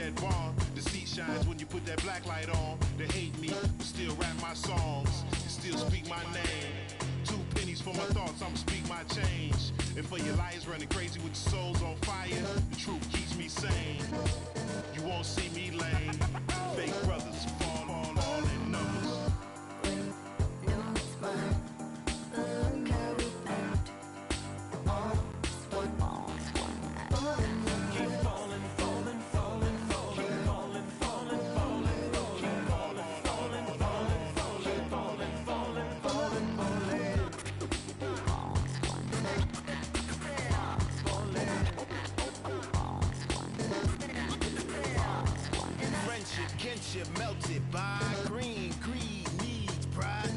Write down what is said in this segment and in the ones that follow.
that bar. The seat shines when you put that black light on. They hate me, but still rap my songs and still speak my name. 2 pennies for my thoughts, I'ma speak my change. And for your lies running crazy with your souls on fire, the truth keeps me sane. You won't see me lame. Fake brothers fall all in numbers. Melted by green, greed, needs, pride,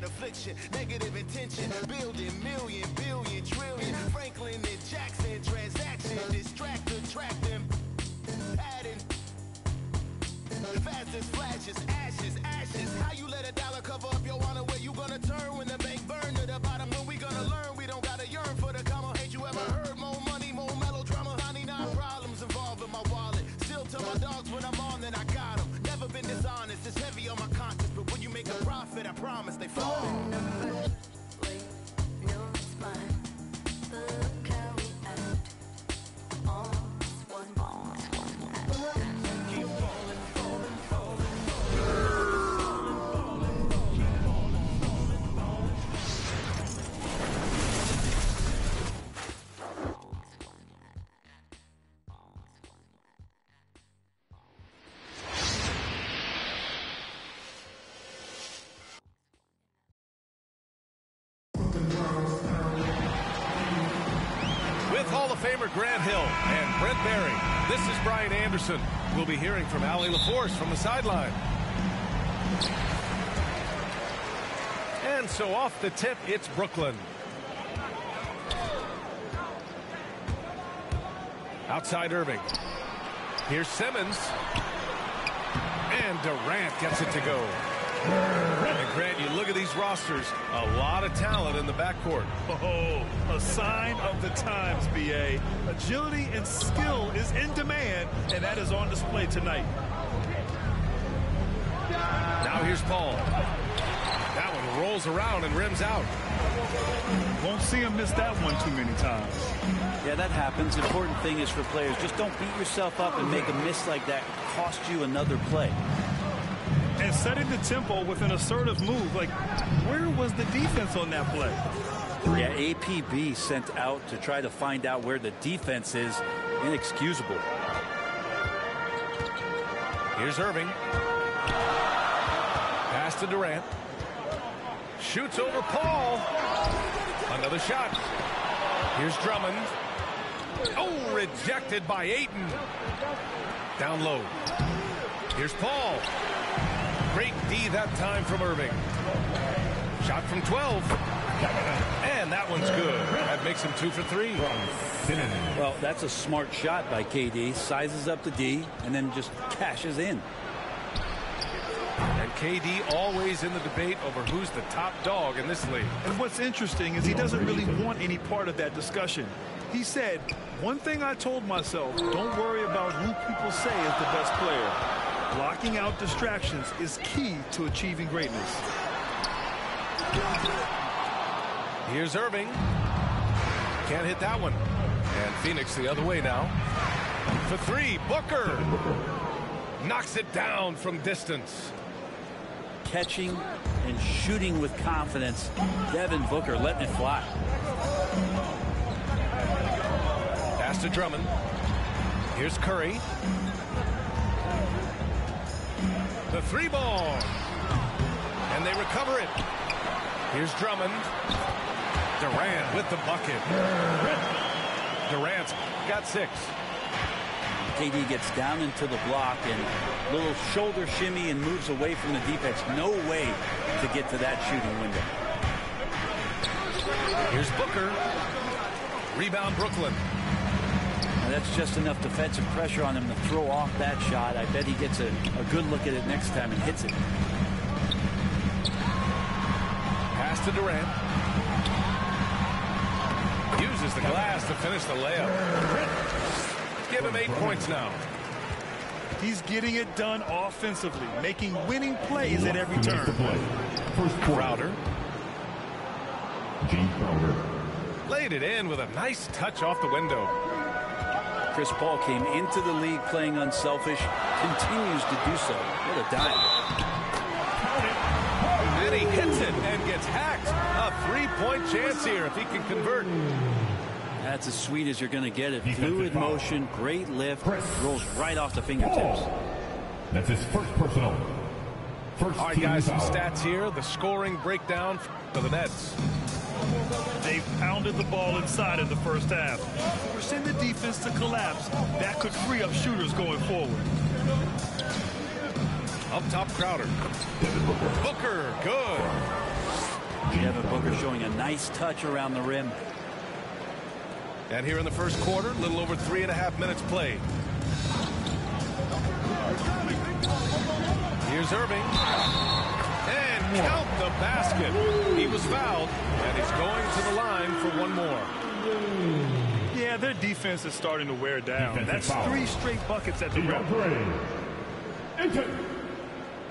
affliction, negative intention, building million, billion, trillion, Franklin and Jackson, transaction, distract, attract them, adding, fast as flashes, ashes, ashes. How you let a dollar cover up your honor? Where you gonna turn when the bank burn to the bottom? When we gonna learn? We don't gotta yearn for the comma. Ain't you ever heard more money, more melodrama? 99 problems involved in my wallet. Still tell my dogs when I'm on, then I got them. Never been dishonest, it's heavy on my conscience. But when you make a profit, I promise they fall. Famer Grant Hill and Brent Barry. This is Brian Anderson. We'll be hearing from Allie LaForce from the sideline. And so off the tip, it's Brooklyn. Outside Irving. Here's Simmons. And Durant gets it to go. And Grant, you look at these rosters, a lot of talent in the backcourt. Oh, a sign of the times, B.A. Agility and skill is in demand, and that is on display tonight. Now here's Paul. That one rolls around and rims out. Won't see him miss that one too many times. Yeah, that happens. Important thing is for players, just don't beat yourself up and make a miss like that cost you another play. And setting the tempo with an assertive move. Like, where was the defense on that play? Yeah, APB sent out to try to find out where the defense is. Inexcusable. Here's Irving. Pass to Durant. Shoots over Paul. Another shot. Here's Drummond. Oh, rejected by Ayton. Down low. Here's Paul. Great D that time from Irving. Shot from 12. And that one's good. That makes him 2 for 3. Well, that's a smart shot by KD. Sizes up the D and then just cashes in. And KD always in the debate over who's the top dog in this league. And what's interesting is he doesn't really want any part of that discussion. He said, one thing I told myself, don't worry about who people say is the best player. Blocking out distractions is key to achieving greatness. Here's Irving. Can't hit that one. And Phoenix the other way now. For 3, Booker. Knocks it down from distance. Catching and shooting with confidence. Devin Booker letting it fly. Pass to Drummond. Here's Curry. The 3 ball. And they recover it. Here's Drummond. Durant with the bucket. Durant's got 6. KD gets down into the block and little shoulder shimmy and moves away from the defense. No way to get to that shooting window. Here's Booker. Rebound Brooklyn. Now that's just enough defensive pressure on him to throw off that shot. I bet he gets a good look at it next time and hits it. Pass to Durant. Uses the glass to finish the layup. Give him 8 points now. He's getting it done offensively, making winning plays at every turn. First Crowder. James Crowder. Laid it in with a nice touch off the window. Chris Paul came into the league playing unselfish, continues to do so. What a dive. And he hits it and gets hacked. A three-point chance here if he can convert. That's as sweet as you're going to get it. Fluid motion, great lift, rolls right off the fingertips. That's his first personal. First All right, guys, some stats here. The scoring breakdown for the Nets. They've pounded the ball inside in the first half, forcing the defense to collapse. That could free up shooters going forward. Up top, Crowder. Booker, good. Devin Booker showing a nice touch around the rim. And here in the first quarter, a little over 3.5 minutes played. Here's Irving. And count the basket. He was fouled, and he's going to the line for one more. Yeah, their defense is starting to wear down. That's 3 straight buckets at the rim.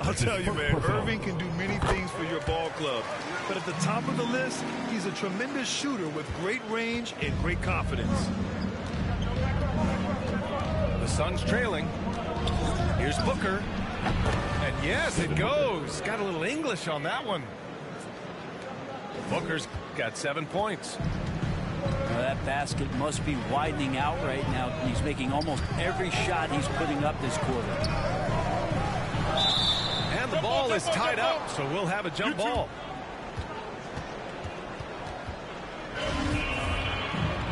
I'll tell you, man, Irving can do many things for your ball club. But at the top of the list, he's a tremendous shooter with great range and great confidence. The Suns trailing. Here's Booker. And yes, it goes. Got a little English on that one. Booker's got 7 points. Well, that basket must be widening out right now. He's making almost every shot he's putting up this quarter. And the ball is tied up, so we'll have a jump ball.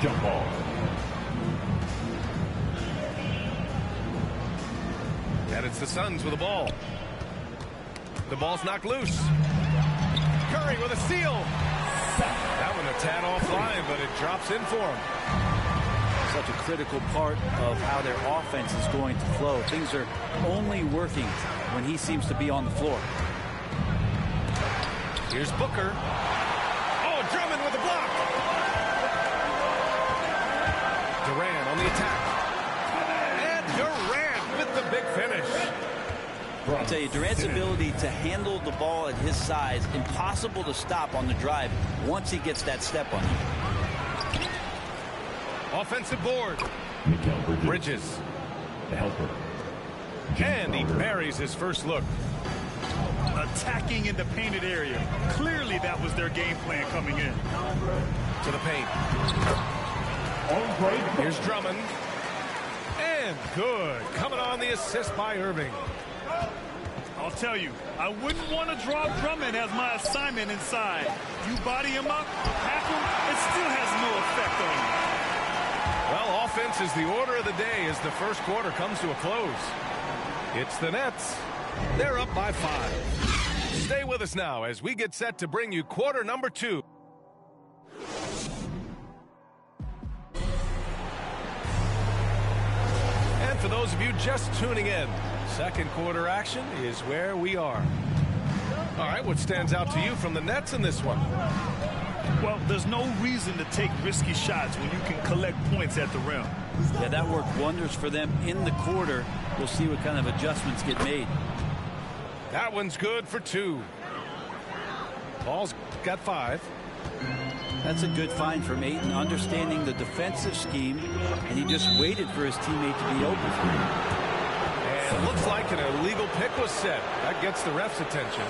Jump ball. And it's the Suns with the ball. The ball's knocked loose. Curry with a steal. That one a tad offline, but it drops in for him. Such a critical part of how their offense is going to flow. Things are only working when he seems to be on the floor. Here's Booker. Oh, Drummond with the block. Durant on the attack. And Durant with the big finish. I'll tell you, Durant's ability to handle the ball at his size, impossible to stop on the drive once he gets that step on you. Offensive board. Bridges. The helper. And he buries his first look. Attacking in the painted area. Clearly that was their game plan coming in. To the paint. Here's Drummond. And good. Coming on the assist by Irving. I'll tell you, I wouldn't want to drop Drummond as my assignment inside. You body him up, hack him, it still has no effect on him. Well, offense is the order of the day as the first quarter comes to a close. It's the Nets. They're up by 5. Stay with us now as we get set to bring you quarter number 2. And for those of you just tuning in, second quarter action is where we are. All right, what stands out to you from the Nets in this one? Well, there's no reason to take risky shots when you can collect points at the rim. Yeah, that worked wonders for them in the quarter. We'll see what kind of adjustments get made. That one's good for 2. Ball's got 5. That's a good find from Ayton, understanding the defensive scheme, and he just waited for his teammate to be open for him. And it looks like an illegal pick was set. That gets the ref's attention.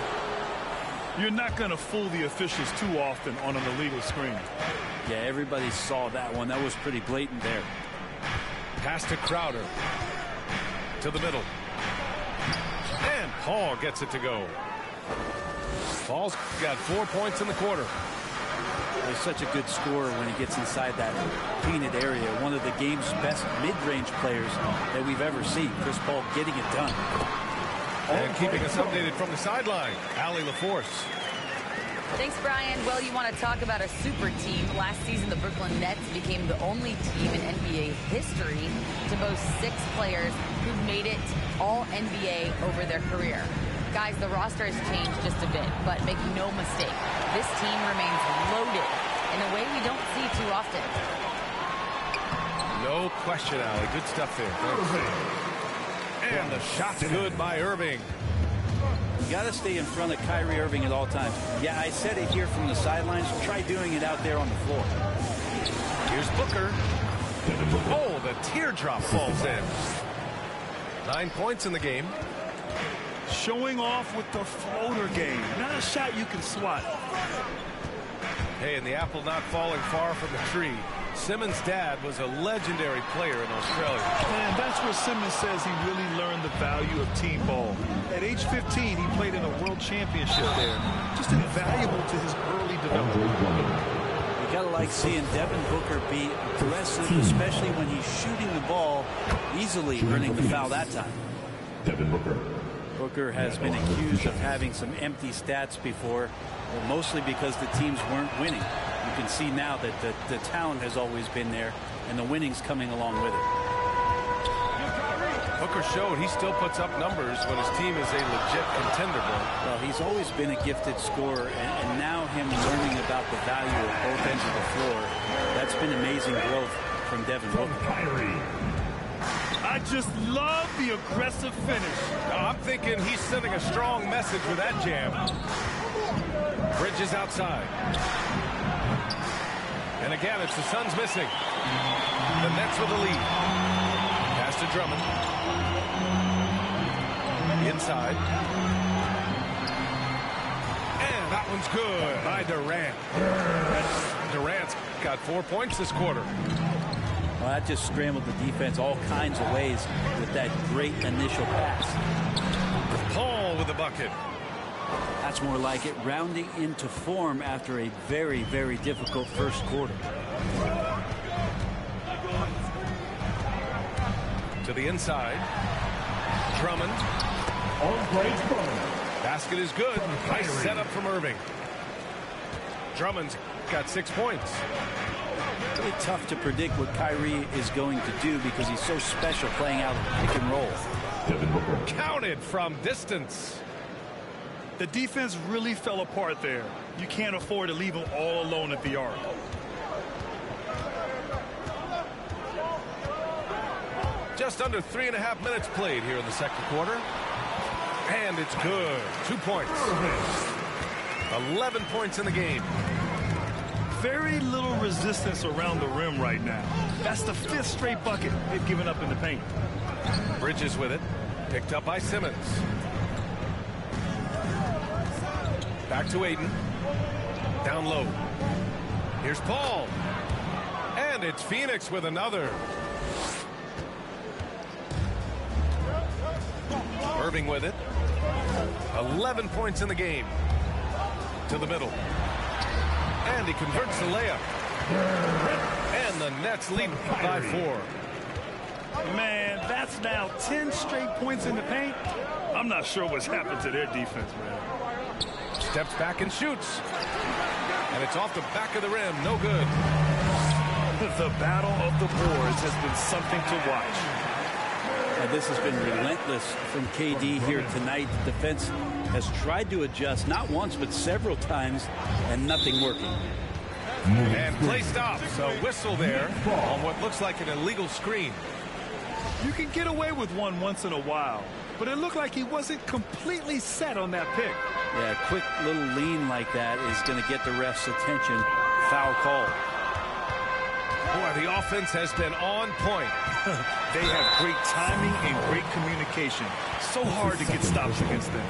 You're not going to fool the officials too often on an illegal screen. Yeah, everybody saw that one. That was pretty blatant there. Pass to Crowder. To the middle. And Paul gets it to go. Paul's got 4 points in the quarter. He's such a good scorer when he gets inside that painted area. One of the game's best mid-range players that we've ever seen. Chris Paul getting it done. And keeping us updated from the sideline, Allie LaForce. Thanks, Brian. Well, you want to talk about a super team. Last season, the Brooklyn Nets became the only team in NBA history to boast 6 players who made it all NBA over their career. Guys, the roster has changed just a bit, but make no mistake, this team remains loaded in a way we don't see too often. No question, Allie. Good stuff there. Thanks. And the shot's good by Irving. You got to stay in front of Kyrie Irving at all times. Yeah, I said it here from the sidelines. Try doing it out there on the floor. Here's Booker. Oh, the teardrop falls in. 9 points in the game. Showing off with the floater game. Not a shot you can swat. Hey, and the apple not falling far from the tree. Simmons' dad was a legendary player in Australia. And that's where Simmons says he really learned the value of team ball. At age 15, he played in a world championship there. Just invaluable to his early development. You gotta like seeing Devin Booker be aggressive, especially when he's shooting the ball, easily earning the foul that time. Devin Booker. Booker has been accused of having some empty stats before, mostly because the teams weren't winning. You can see now that the talent has always been there, and the winning's coming along with it. Booker showed he still puts up numbers when his team is a legit contender. Well, he's always been a gifted scorer, and now him learning about the value of both ends of the floor, that's been amazing growth from Devin Booker. I just love the aggressive finish. I'm thinking he's sending a strong message with that jam. Bridges outside. And again, it's the Suns missing. The Nets with the lead. Pass to Drummond. Inside. And that one's good by Durant. Durant's got 4 points this quarter. Well, that just scrambled the defense all kinds of ways with that great initial pass. Paul with the bucket. That's more like it, rounding into form after a very, very difficult first quarter. To the inside. Drummond. Basket is good. Nice setup from Irving. Drummond's got 6 points. Really tough to predict what Kyrie is going to do because he's so special playing out of pick and roll. Counted from distance. The defense really fell apart there. You can't afford to leave them all alone at the arc. Just under 3.5 minutes played here in the second quarter. And it's good. 2 points. 11 points in the game. Very little resistance around the rim right now. That's the 5th straight bucket they've given up in the paint. Bridges with it. Picked up by Simmons. Back to Aiden. Down low. Here's Paul. And it's Phoenix with another. Irving with it. 11 points in the game. To the middle. And he converts the layup. And the Nets lead by 4. Man, that's now 10 straight points in the paint. I'm not sure what's happened to their defense, man. Steps back and shoots. And it's off the back of the rim. No good. The battle of the boards has been something to watch. And this has been relentless from KD here tonight. The defense has tried to adjust not once but several times and nothing working. And play stops. A whistle there on what looks like an illegal screen. You can get away with one once in a while, but it looked like he wasn't completely set on that pick. Yeah, a quick little lean like that is going to get the ref's attention. Foul call. Boy, the offense has been on point. They have great timing and great communication. So hard to get stops against them.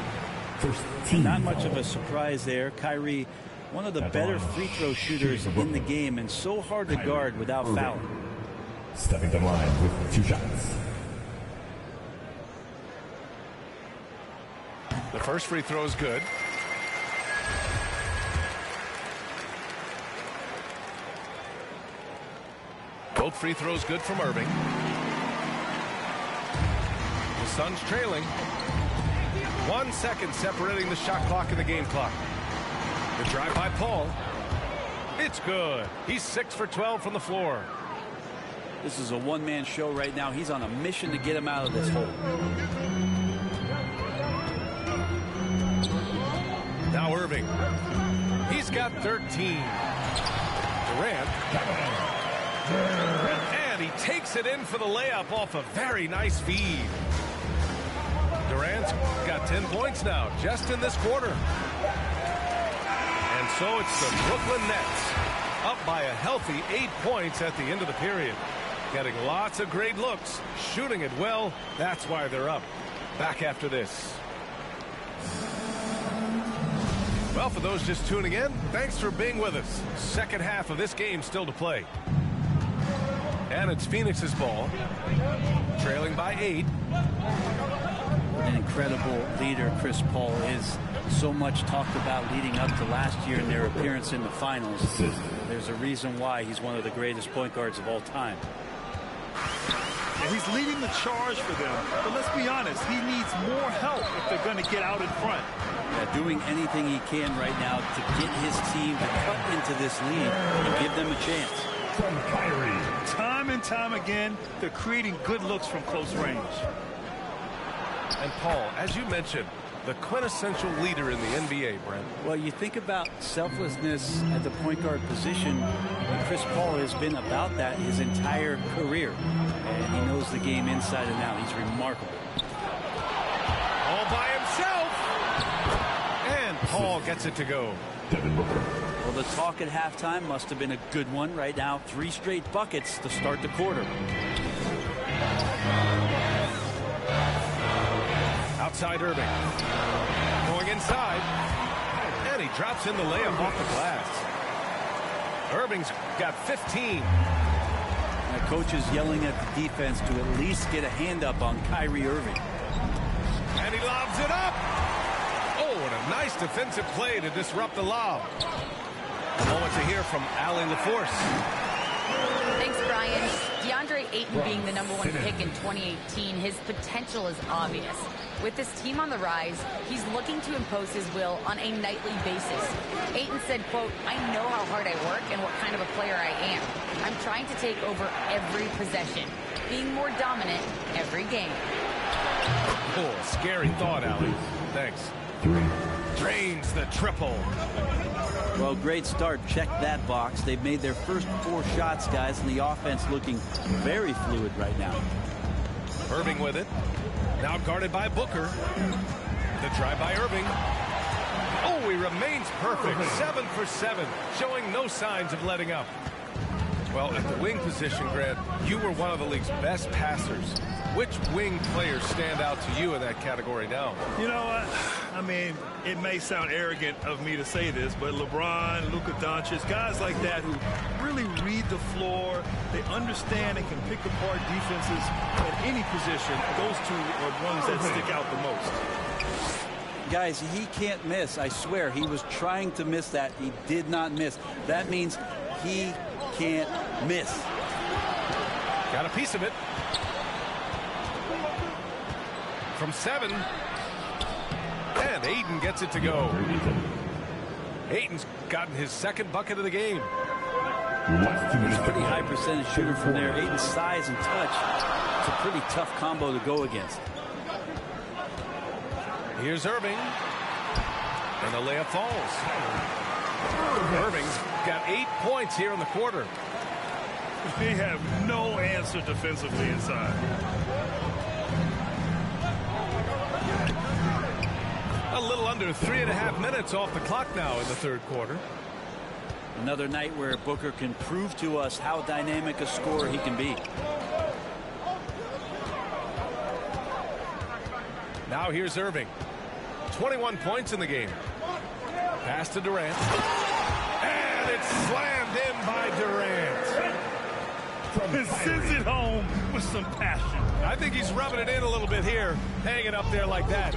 Not much of a surprise there. Kyrie, one of the better free throw shooters in the game, and so hard to guard without fouling. Stepping to the line with 2 shots. The first free throw is good. Both free throws good from Irving. The Suns trailing. 1 second separating the shot clock and the game clock. The drive by Paul. It's good. He's 6 for 12 from the floor. This is a one-man show right now. He's on a mission to get him out of this hole. Now Irving. He's got 13. Durant. And he takes it in for the layup off a very nice feed. Durant's got 10 points now, just in this quarter. And so it's the Brooklyn Nets, up by a healthy 8 points at the end of the period. Getting lots of great looks, shooting it well. That's why they're up. Back after this. Well, for those just tuning in, thanks for being with us. Second half of this game still to play. And it's Phoenix's ball, trailing by 8. An incredible leader Chris Paul is. So much talked about leading up to last year in their appearance in the finals. There's a reason why he's one of the greatest point guards of all time. And he's leading the charge for them. But let's be honest, he needs more help if they're going to get out in front. Yeah, doing anything he can right now to get his team to cut into this lead and give them a chance. From Kyrie. Time and time again, they're creating good looks from close range. And Paul, as you mentioned, the quintessential leader in the NBA, Brent. Well, you think about selflessness at the point guard position, and Chris Paul has been about that his entire career. And he knows the game inside and out. He's remarkable. All by himself. And Paul gets it to go. Well, the talk at halftime must have been a good one. Right now, 3 straight buckets to start the quarter. Outside Irving. Going inside. And he drops in the layup off the glass. Irving's got 15. And the coach is yelling at the defense to at least get a hand up on Kyrie Irving. And he lobs it up. Oh, and a nice defensive play to disrupt the lob. A moment to hear from Allie LaForce. Thanks, Brian. DeAndre Ayton being the #1 pick in 2018, his potential is obvious. With this team on the rise, he's looking to impose his will on a nightly basis. Ayton said, quote, "I know how hard I work and what kind of a player I am. I'm trying to take over every possession, being more dominant every game." Oh, scary thought, Allie. Thanks. Drains the triple. Well, great start. Check that box. They've made their first 4 shots, guys, and the offense looking very fluid right now. Irving with it. Now guarded by Booker. The drive by Irving. Oh, he remains perfect. 7 for 7, showing no signs of letting up. Well, at the wing position, Grant, you were one of the league's best passers. Which wing players stand out to you in that category now? You know what? I mean, it may sound arrogant of me to say this, but LeBron, Luka Doncic, guys like that who really read the floor, they understand and can pick apart defenses at any position. Those 2 are ones that stick out the most. Guys, he can't miss. I swear, he was trying to miss that. He did not miss. That means he can't miss. Got a piece of it. From 7. And Ayton gets it to go. Ayton's gotten his 2nd bucket of the game. He's a pretty high percentage shooter from there. Ayton's size and touch, it's a pretty tough combo to go against. Here's Irving. And the layup falls. Irving's got 8 points here in the quarter. They have no answer defensively inside. A little under 3.5 minutes off the clock now in the 3rd quarter. Another night where Booker can prove to us how dynamic a scorer he can be. Now here's Irving. 21 points in the game. Pass to Durant. And it's slammed in by Durant. He sends it home with some passion. I think he's rubbing it in a little bit here, hanging up there like that.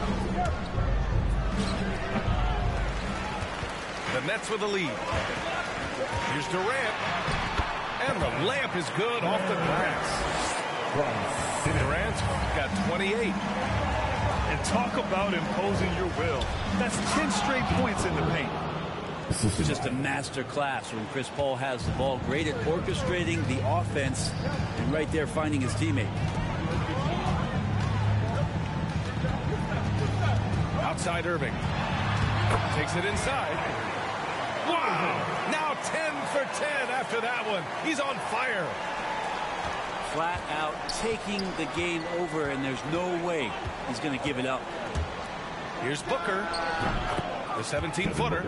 The Nets with the lead. Here's Durant. And the layup is good off the glass. Durant's got 28. And talk about imposing your will. That's 10 straight points in the paint. It's just a master class when Chris Paul has the ball. Great at orchestrating the offense and right there finding his teammate. Outside Irving. Takes it inside. Wow! Now 10 for 10 after that one. He's on fire. flat out taking the game over, and there's no way he's going to give it up. Here's Booker, the 17-footer.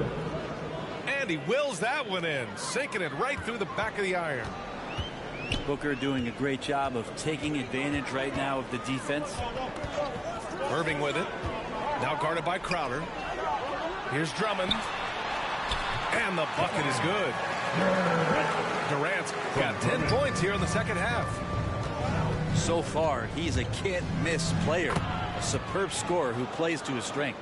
And he wills that one in, sinking it right through the back of the iron. Booker doing a great job of taking advantage right now of the defense. Irving with it. Now guarded by Crowder. Here's Drummond. And the bucket is good. Durant's got 10 points here in the second half. So far, he's a can't-miss player. A superb scorer who plays to his strength.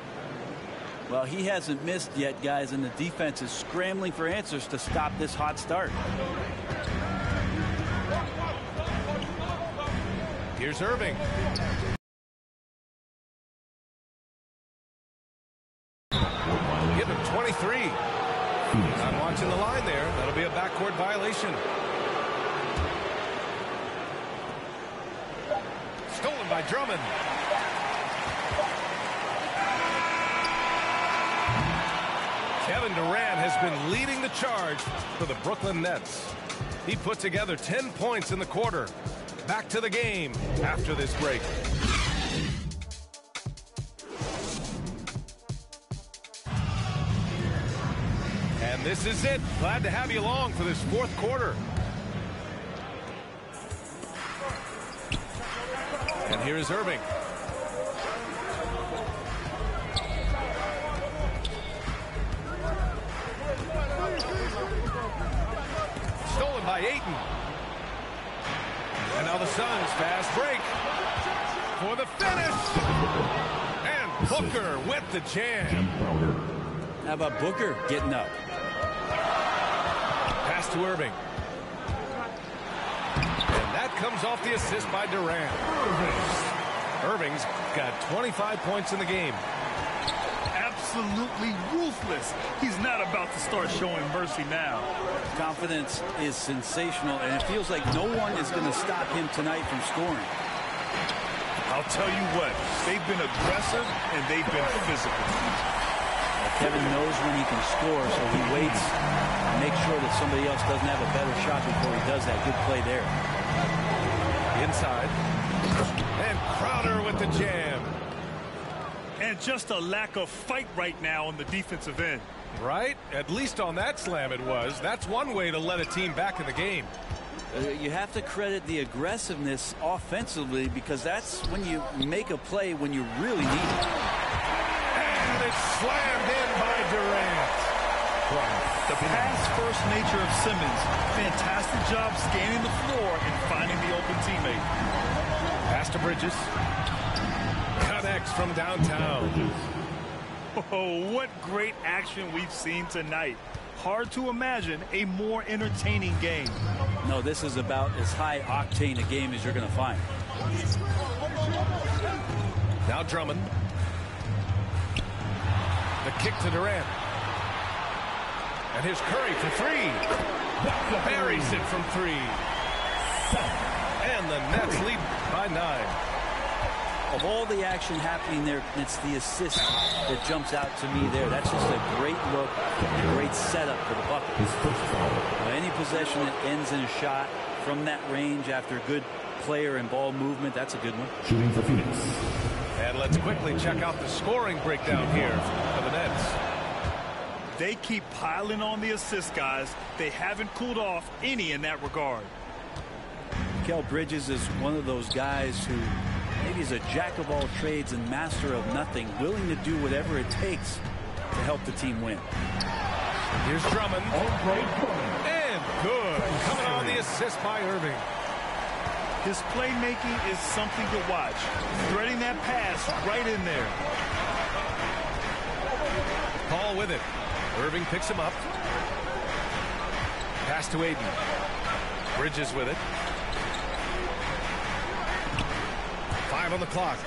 Well, he hasn't missed yet, guys, and the defense is scrambling for answers to stop this hot start. Here's Irving. Give him 23. I'm watching the line there. That'll be a backcourt violation. Stolen by Drummond. Kevin Durant has been leading the charge for the Brooklyn Nets. He put together 10 points in the quarter. Back to the game after this break. And this is it. Glad to have you along for this fourth quarter. And here is Irving. Stolen by Ayton. And now the Suns fast break for the finish. And Booker with the jam. How about Booker getting up? Pass to Irving. And that comes off the assist by Durant. Irving's got 25 points in the game. Absolutely ruthless. He's not about to start showing mercy now. Confidence is sensational, and it feels like no one is going to stop him tonight from scoring. I'll tell you what, they've been aggressive and they've been physical. Kevin knows when he can score, so he waits and makes sure that somebody else doesn't have a better shot before he does that. Good play there. Inside. And Crowder with the jam. And just a lack of fight right now on the defensive end. Right? At least on that slam it was. That's one way to let a team back in the game. You have to credit the aggressiveness offensively, because that's when you make a play when you really need it. And it's slammed in by Durant. The pass-first nature of Simmons. Fantastic job scanning the floor and finding the open teammate. Pass to Bridges. Connects from downtown. Oh, what great action we've seen tonight. Hard to imagine a more entertaining game. No, this is about as high-octane a game as you're going to find. Now Drummond. The kick to Durant. And here's Curry for three. Buries it from three. And the Nets lead by 9. Of all the action happening there, it's the assist that jumps out to me there. That's just a great look, a great setup for the bucket. Any possession that ends in a shot from that range after good player and ball movement, that's a good one. Shooting for Phoenix. And let's quickly check out the scoring breakdown here for the Nets. They keep piling on the assists, guys. They haven't cooled off any in that regard. Mikal Bridges is one of those guys who maybe is a jack of all trades and master of nothing, willing to do whatever it takes to help the team win. Here's Drummond. And good. Coming on the assist by Irving. His playmaking is something to watch. Threading that pass right in there. Paul with it. Irving picks him up. Pass to Ayton. Bridges with it. 5 on the clock.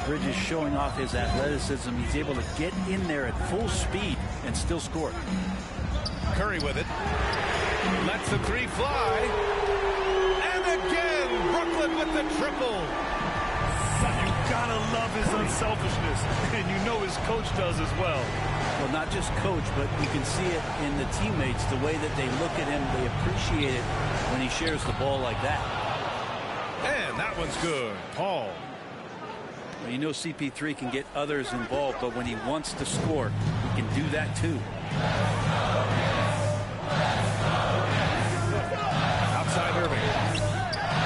Bridges showing off his athleticism. He's able to get in there at full speed and still score. Curry with it. Lets the three fly. And again, Brooklyn with the triple. You gotta love his unselfishness, and you know his coach does as well. Well, not just coach, but you can see it in the teammates, the way that they look at him. They appreciate it when he shares the ball like that. And that one's good. Paul. Well, you know CP3 can get others involved, but when he wants to score, he can do that too. Outside Irving.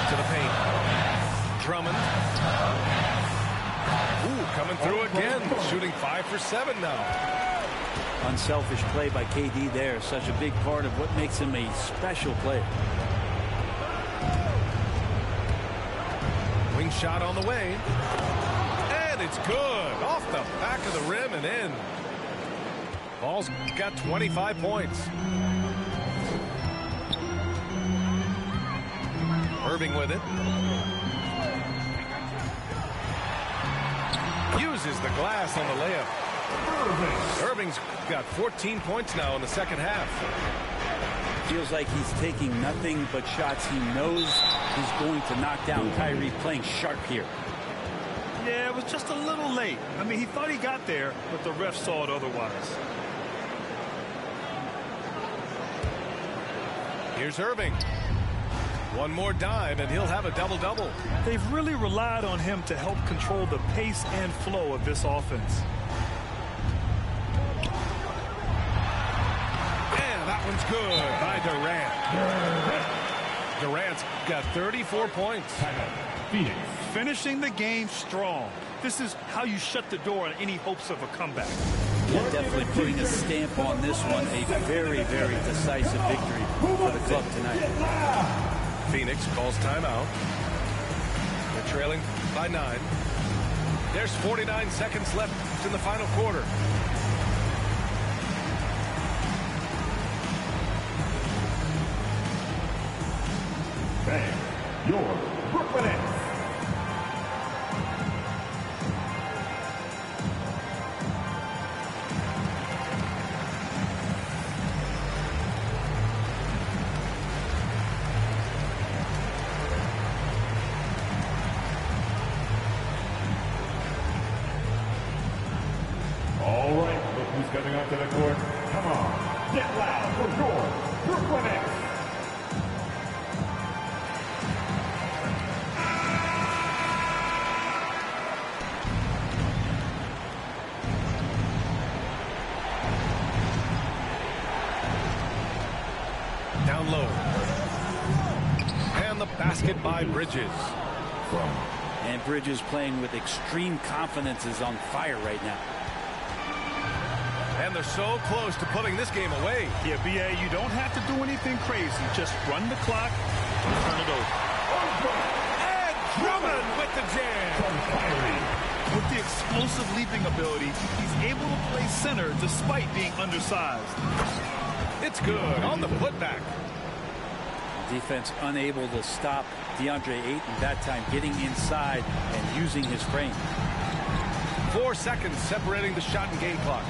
To the paint. Drummond. Ooh, coming through again. Shooting 5 for 7 now. Unselfish play by KD there. Such a big part of what makes him a special player. Wing shot on the way. And it's good. Off the back of the rim and in. Paul's got 25 points. Irving with it. Uses the glass on the layup. Irving's got 14 points now in the second half. Feels like he's taking nothing but shots he knows he's going to knock down. Kyrie playing sharp here. Yeah, it was just a little late. I mean, he thought he got there, but the ref saw it otherwise. Here's Irving. One more dive, and he'll have a double-double. They've really relied on him to help control the pace and flow of this offense. And that one's good by Durant. Durant's got 34 points. Phoenix. Finishing the game strong. This is how you shut the door on any hopes of a comeback. Yeah, definitely putting a stamp on this one. A very, very decisive victory for the club tonight. Phoenix calls timeout. They're trailing by 9. There's 49 seconds left in the final quarter. Bang. Your Brooklyn Nets. All right, look who's coming onto the court. Come on, get loud for your Brooklyn Nets. Down low. And the basket by Bridges. And Bridges playing with extreme confidence is on fire right now. And they're so close to putting this game away. Yeah, BA, you don't have to do anything crazy. Just run the clock and turn it over. And Drummond with the jam. With the explosive leaping ability, he's able to play center despite being undersized. It's good on the putback. Defense unable to stop DeAndre Ayton that time, getting inside and using his frame. 4 seconds separating the shot and game clocks.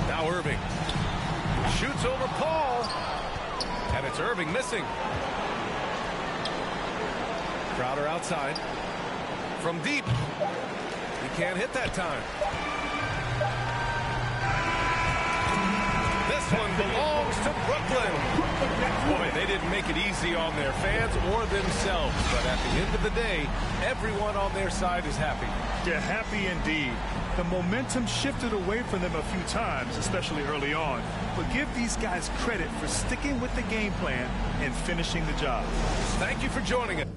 Now Irving shoots over Paul, and it's Irving missing. Crowder outside from deep. He can't hit that time. This one belongs to Brooklyn. Boy, they didn't make it easy on their fans or themselves, but at the end of the day, everyone on their side is happy. They're happy indeed. The momentum shifted away from them a few times, especially early on. But give these guys credit for sticking with the game plan and finishing the job. Thank you for joining us.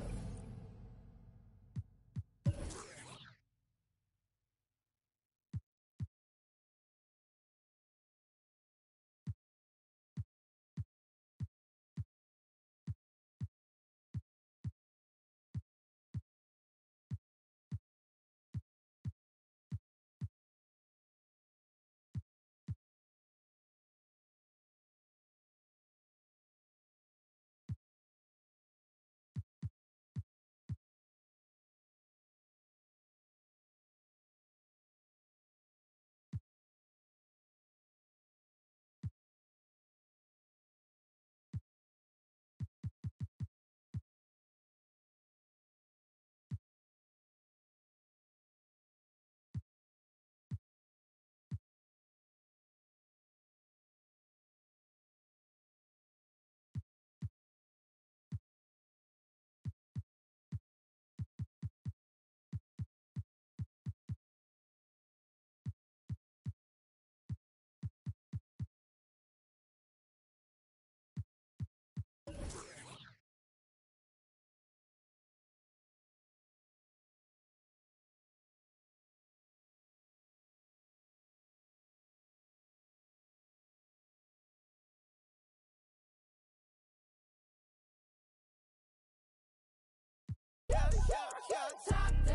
Top down,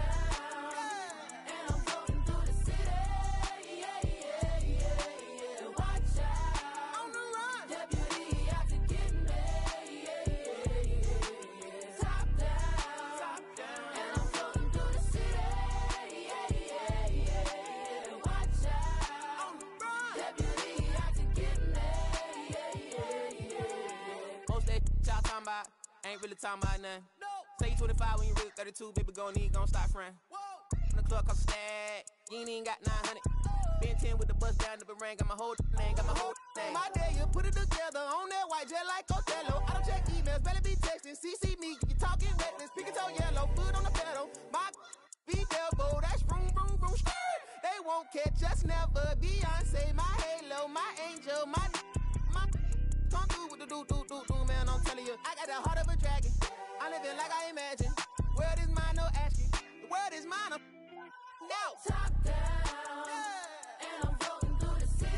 and I'm floating through the city. Yeah, yeah, yeah, yeah. Watch out, on the run. Deputy out to get me. Yeah, yeah, yeah, yeah. Top down, and I'm floating through the city. Yeah, yeah, yeah, yeah. Watch out, on the run. Deputy out to get me. Yeah, yeah, yeah. Most that y'all talking about ain't really talking about nothing. Say you 25 when you really 32, baby, gon' stop friend. In the club, cost a stack, you ain't even got 900. Been 10 with the bus down the ring, got my whole thing, My day, you put it together on that white jet like Costello. I don't check emails, better be texting, CC me, you talking reckless, pick toe yellow, foot on the pedal. My be devil, that's vroom, vroom, vroom, they won't catch us never. Beyonce, my halo, my angel, my come through with the do, man, I'm telling you. I got the heart of a dragon. I live it like I imagine. World is mine, no asking. The world is mine, now. Top down, and I'm floating through the city.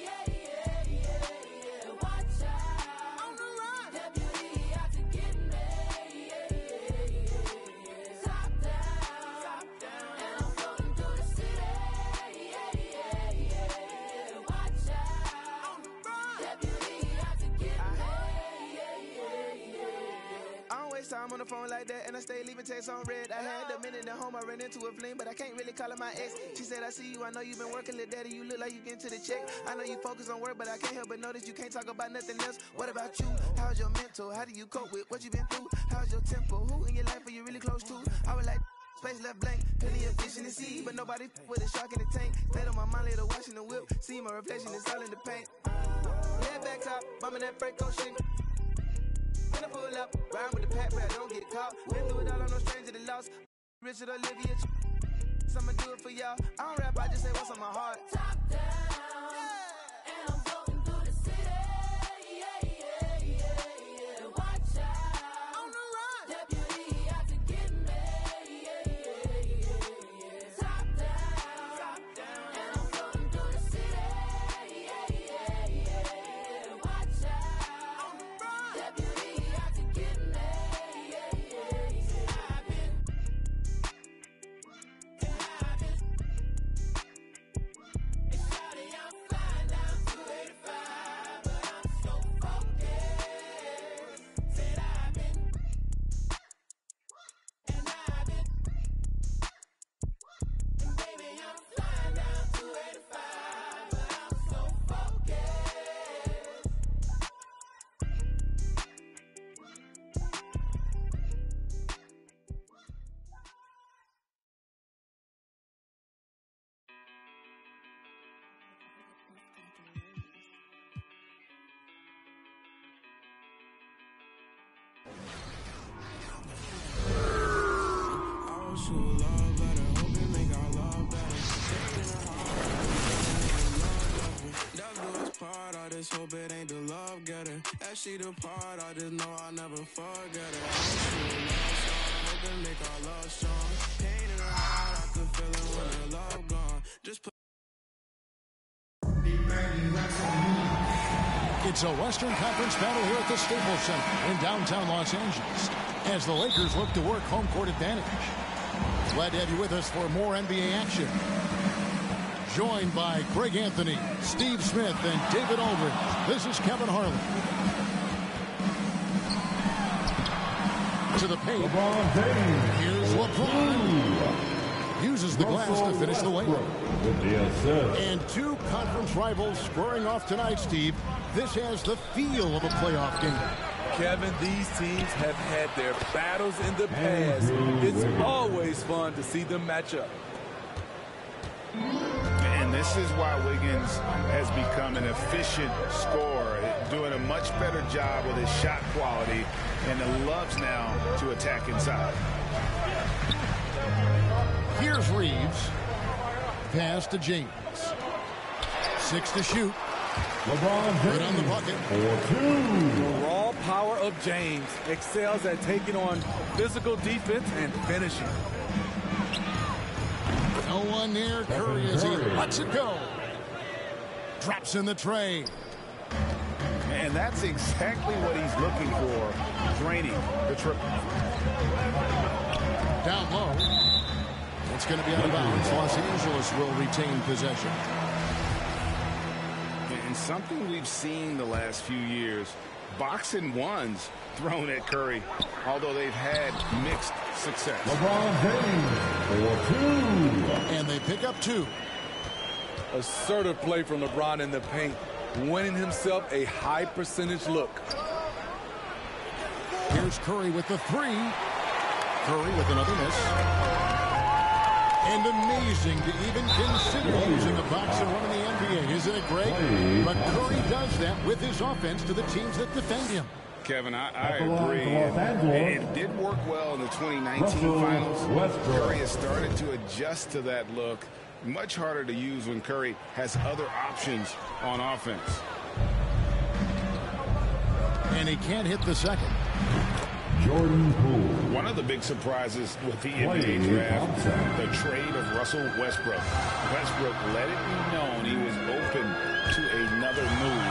Yeah, yeah, yeah, yeah. Watch out, on the run. Deputy out to get me. Yeah, yeah, yeah, yeah. Top down, and I'm floating through the city. Yeah, yeah, yeah, yeah. Watch out, on the run. Deputy out to get me. Yeah, yeah, yeah. I don't waste time on the phone like that, and I stay leaving texts on red. I had a minute at home, I ran into a fling, but I can't really call her my ex. She said, I see you, I know you've been working, little daddy, you look like you getting to the check. I know you focus on work, but I can't help but notice you can't talk about nothing else. What about you? How's your mental? How do you cope with what you been through? How's your tempo? Who in your life are you really close to? I was like, space left blank, plenty of fish in the sea, but nobody with a shark in the tank. Laid on my mind, later watching the whip, see my reflection, it's all in the paint. Head back top, bumming that freight coach shit. When I pull up, ride with the pack, but I don't get caught. Been through it all, I'm no stranger to loss. Richard Olivia, I'ma do it for y'all. I don't rap, I just say what's on my heart. Top down, and I'm floating through the city. Yeah, yeah, yeah, yeah. Watch out, on the run. Deputy out to get me. Yeah, yeah, yeah, yeah. Top down, and I'm floating through the city. Yeah, yeah, yeah, yeah. Watch out, on the run. Deputy out to get me. Yeah, yeah, yeah. just hope it ain't the love getter. As she depart, I just know I'll never forget her. I hope they make our love strong. Pain in her heart, I could feel it when her love gone. Just put It's a Western Conference battle here at the Staples Center in downtown Los Angeles as the Lakers look to work home court advantage. Glad to have you with us for more NBA action. Joined by Greg Anthony, Steve Smith, and David Aldridge. This is Kevin Harlan. To the paint. Here's LeBron. Uses the glass to finish the layup. And two conference rivals squaring off tonight, Steve. This has the feel of a playoff game. Kevin, these teams have had their battles in the past. It's always fun to see them match up. And this is why Wiggins has become an efficient scorer, doing a much better job with his shot quality, and loves now to attack inside. Here's Reeves. Pass to James. 6 to shoot. LeBron Right on the bucket. 4-2. The raw power of James excels at taking on physical defense and finishing. No one near Curry as he lets it go. Drops in the tray. And that's exactly what he's looking for, draining the triple. Down low. It's going to be out of bounds. Los Angeles will retain possession. And something we've seen the last few years, box and ones thrown at Curry, although they've had mixed success. LeBron James for 2. And they pick up 2. Assertive play from LeBron in the paint, winning himself a high percentage look. Here's Curry with the 3. Curry with another miss. And amazing to even consider using a box and one in the NBA. Isn't it great? But Curry does that with his offense to the teams that defend him. Kevin, I agree. It did work well in the 2019 finals. Curry has started to adjust to that look. Much harder to use when Curry has other options on offense. And he can't hit the second. Jordan Poole. One of the big surprises with the NBA draft, the trade of Russell Westbrook. Westbrook let it be known he was open to another move.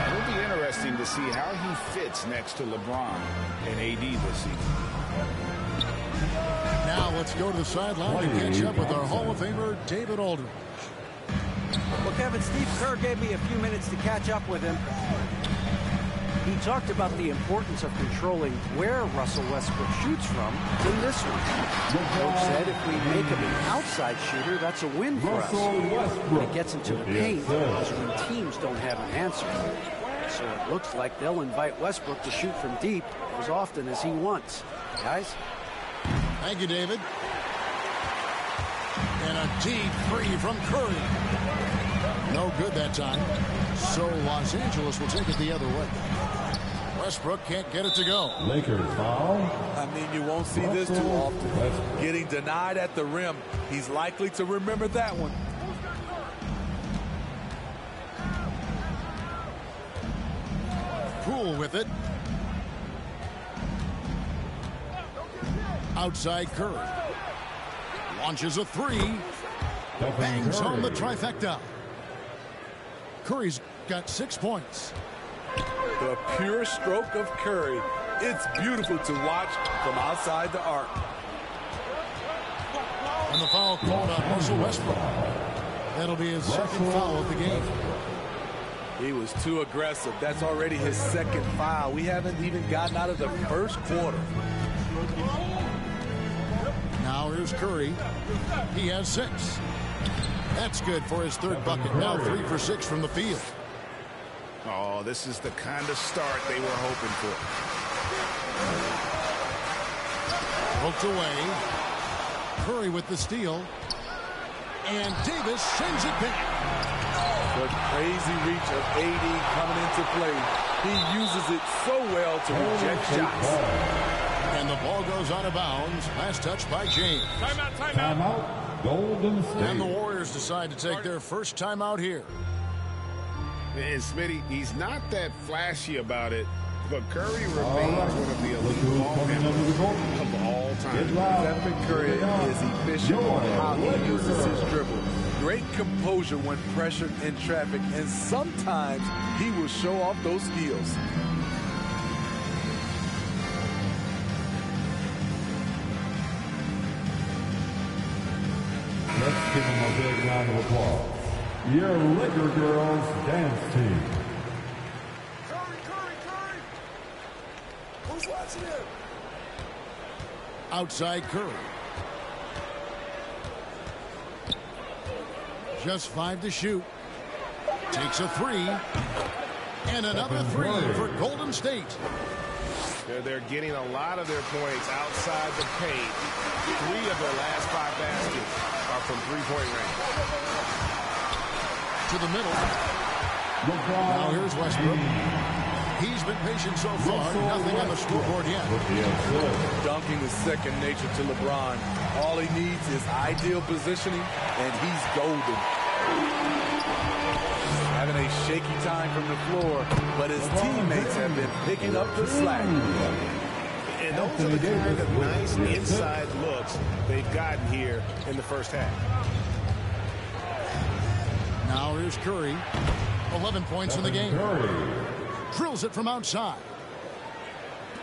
It'll be interesting to see how he fits next to LeBron and AD this season. Now let's go to the sideline to catch up with our Hall of Famer, David Aldridge. Well, Kevin, Steve Kerr gave me a few minutes to catch up with him. He talked about the importance of controlling where Russell Westbrook shoots from in this one. Coach said if we make him an outside shooter, that's a win for us. When he gets into the paint, is when teams don't have an answer. So it looks like they'll invite Westbrook to shoot from deep as often as he wants. Guys? Thank you, David. And a deep 3 from Curry. No good that time. So Los Angeles will take it the other way. Westbrook can't get it to go. Lakers foul. I mean, you won't see this too often. Getting denied at the rim. He's likely to remember that one. Poole with it. Outside Curry. Launches a 3. Bangs home the trifecta. Curry's got 6 points. The pure stroke of Curry. It's beautiful to watch from outside the arc. And the foul called on Russell Westbrook. That'll be his second foul of the game. He was too aggressive. That's already his second foul. We haven't even gotten out of the first quarter. Now here's Curry. He has 6. That's good for his third bucket. Now 3 for 6 from the field. Oh, this is the kind of start they were hoping for. Poked away. Curry with the steal. And Davis sends it back. The crazy reach of AD coming into play. He uses it so well to reject shots. And the ball goes out of bounds. Last touch by James. Timeout. Golden State. And the Warriors decide to take their first timeout here. And Smitty, he's not that flashy about it, but Curry remains one of the elite ball handlers of all time. Stephen Curry is efficient on how he uses his dribble. Great composure when pressured in traffic, and sometimes he will show off those skills. Let's give him a big round of applause. Your Laker Girls Dance Team. Curry! Who's watching him? Outside Curry. Just 5 to shoot. Takes a 3. And another 3 for Golden State. They're getting a lot of their points outside the paint. 3 of their last 5 baskets are from three-point range. To the middle. Now here's Westbrook. He's been patient so far. Nothing on the scoreboard yet. Dunking is second nature to LeBron. All he needs is ideal positioning, and he's golden. Having a shaky time from the floor, but his teammates have been picking up the slack. And those are the kind of nice inside looks they've gotten here in the first half. Now here's Curry. 11 points in the game. Drills it from outside.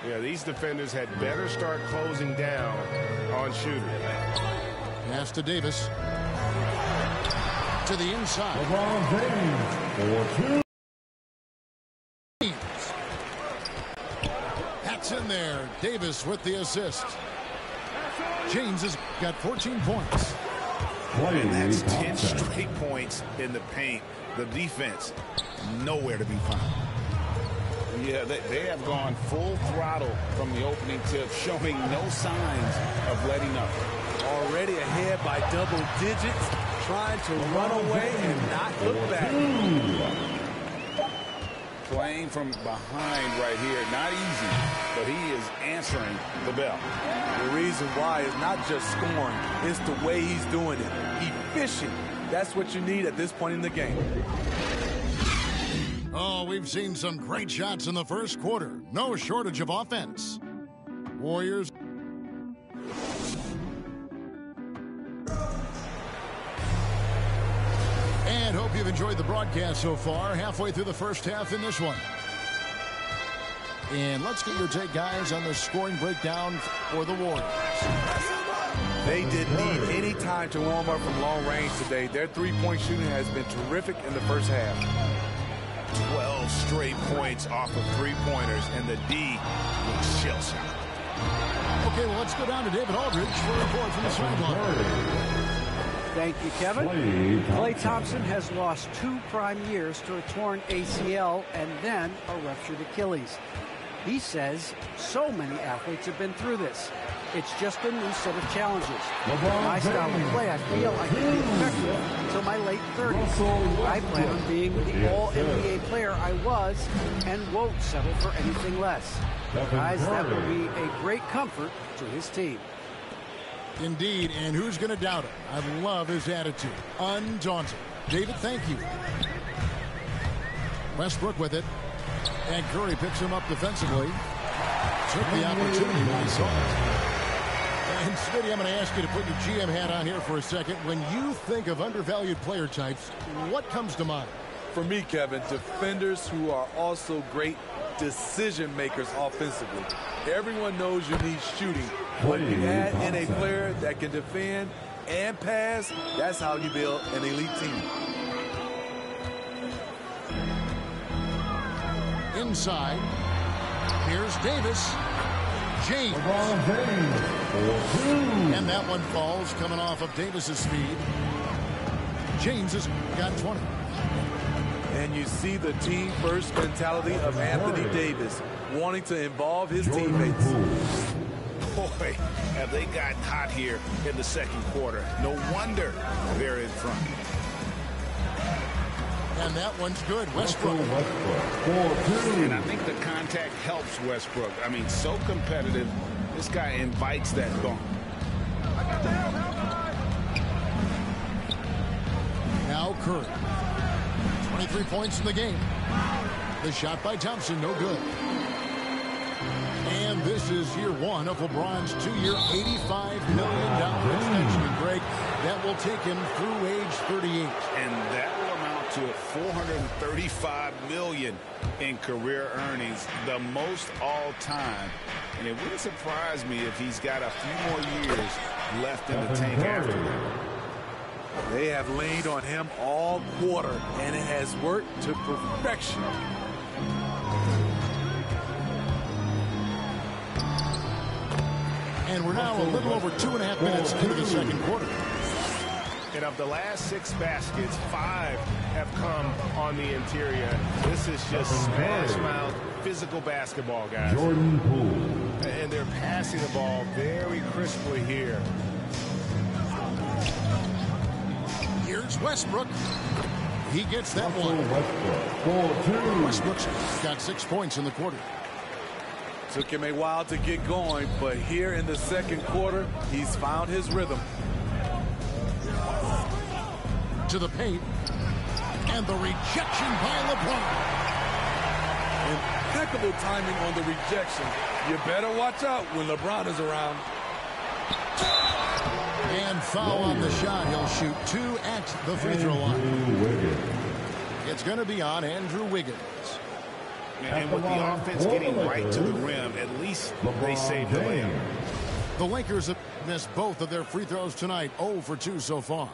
Yeah, these defenders had better start closing down on shooting. Pass to Davis. To the inside. LeBron James for 2. That's in there. Davis with the assist. James has got 14 points. And that's 10 straight points in the paint. The defense, nowhere to be found. Yeah, they have gone full throttle from the opening tip, showing no signs of letting up. Already ahead by double digits, trying to run away and not look back. Playing from behind right here, not easy, but he is answering the bell. The reason why is not just scoring, it's the way he's doing it. Efficient. That's what you need at this point in the game. Oh, we've seen some great shots in the first quarter. No shortage of offense. Warriors. And hope you've enjoyed the broadcast so far. Halfway through the first half in this one. And let's get your take, guys, on the scoring breakdown for the Warriors. They didn't need any time to warm up from long range today. Their three-point shooting has been terrific in the first half. 12 straight points off of three-pointers, and the D looks shell-shocked. Okay, well, let's go down to David Aldridge for a report from the sideline. Thank you, Kevin. Klay Thompson has lost 2 prime years to a torn ACL and then a ruptured Achilles. He says so many athletes have been through this. It's just a new set of challenges. With my style of play, I feel I can be effective until my late 30s. I plan on being the all-NBA player I was and won't settle for anything less. Guys, that will be a great comfort to his team. Indeed, and who's going to doubt him? I love his attitude. Undaunted. David, thank you. Westbrook with it. And Curry picks him up defensively. Took the opportunity when he saw it. And Smitty, I'm going to ask you to put your GM hat on here for a second. When you think of undervalued player types, what comes to mind? For me, Kevin, defenders who are also great decision makers offensively. Everyone knows you need shooting, but you add in a player that can defend and pass, that's how you build an elite team. Inside, here's Davis. James. And that one falls coming off of Davis's speed. James has got 20. And you see the team-first mentality of Anthony Davis, wanting to involve his teammates. Boy, have they gotten hot here in the second quarter. No wonder they're in front. And that one's good. Westbrook. And I think the contact helps Westbrook. I mean, so competitive. This guy invites that bump. Now Curry. 23 points in the game. The shot by Thompson, no good. And this is year one of LeBron's 2-year, $85 million extension. And Greg, that will take him through age 38. And that will amount to $435 million in career earnings, the most all time. And it wouldn't surprise me if he's got a few more years left in the tank after that. They have leaned on him all quarter, and it has worked to perfection. And we're now a little over 2.5 minutes into the second quarter. And of the last 6 baskets, 5 have come on the interior. This is just smash mouth physical basketball, guys. Jordan Poole. And they're passing the ball very crisply here. Here's Westbrook. He gets that one. Westbrook's got 6 points in the quarter. Took him a while to get going, but here in the second quarter, he's found his rhythm. To the paint. And the rejection by LeBron. Impeccable timing on the rejection. You better watch out when LeBron is around. And foul on the shot. He'll shoot 2 at the free throw line. It's going to be on Andrew Wiggins. And with the offense getting right to the rim, at least they saved the layup. The Lakers have missed both of their free throws tonight, 0 for 2 so far.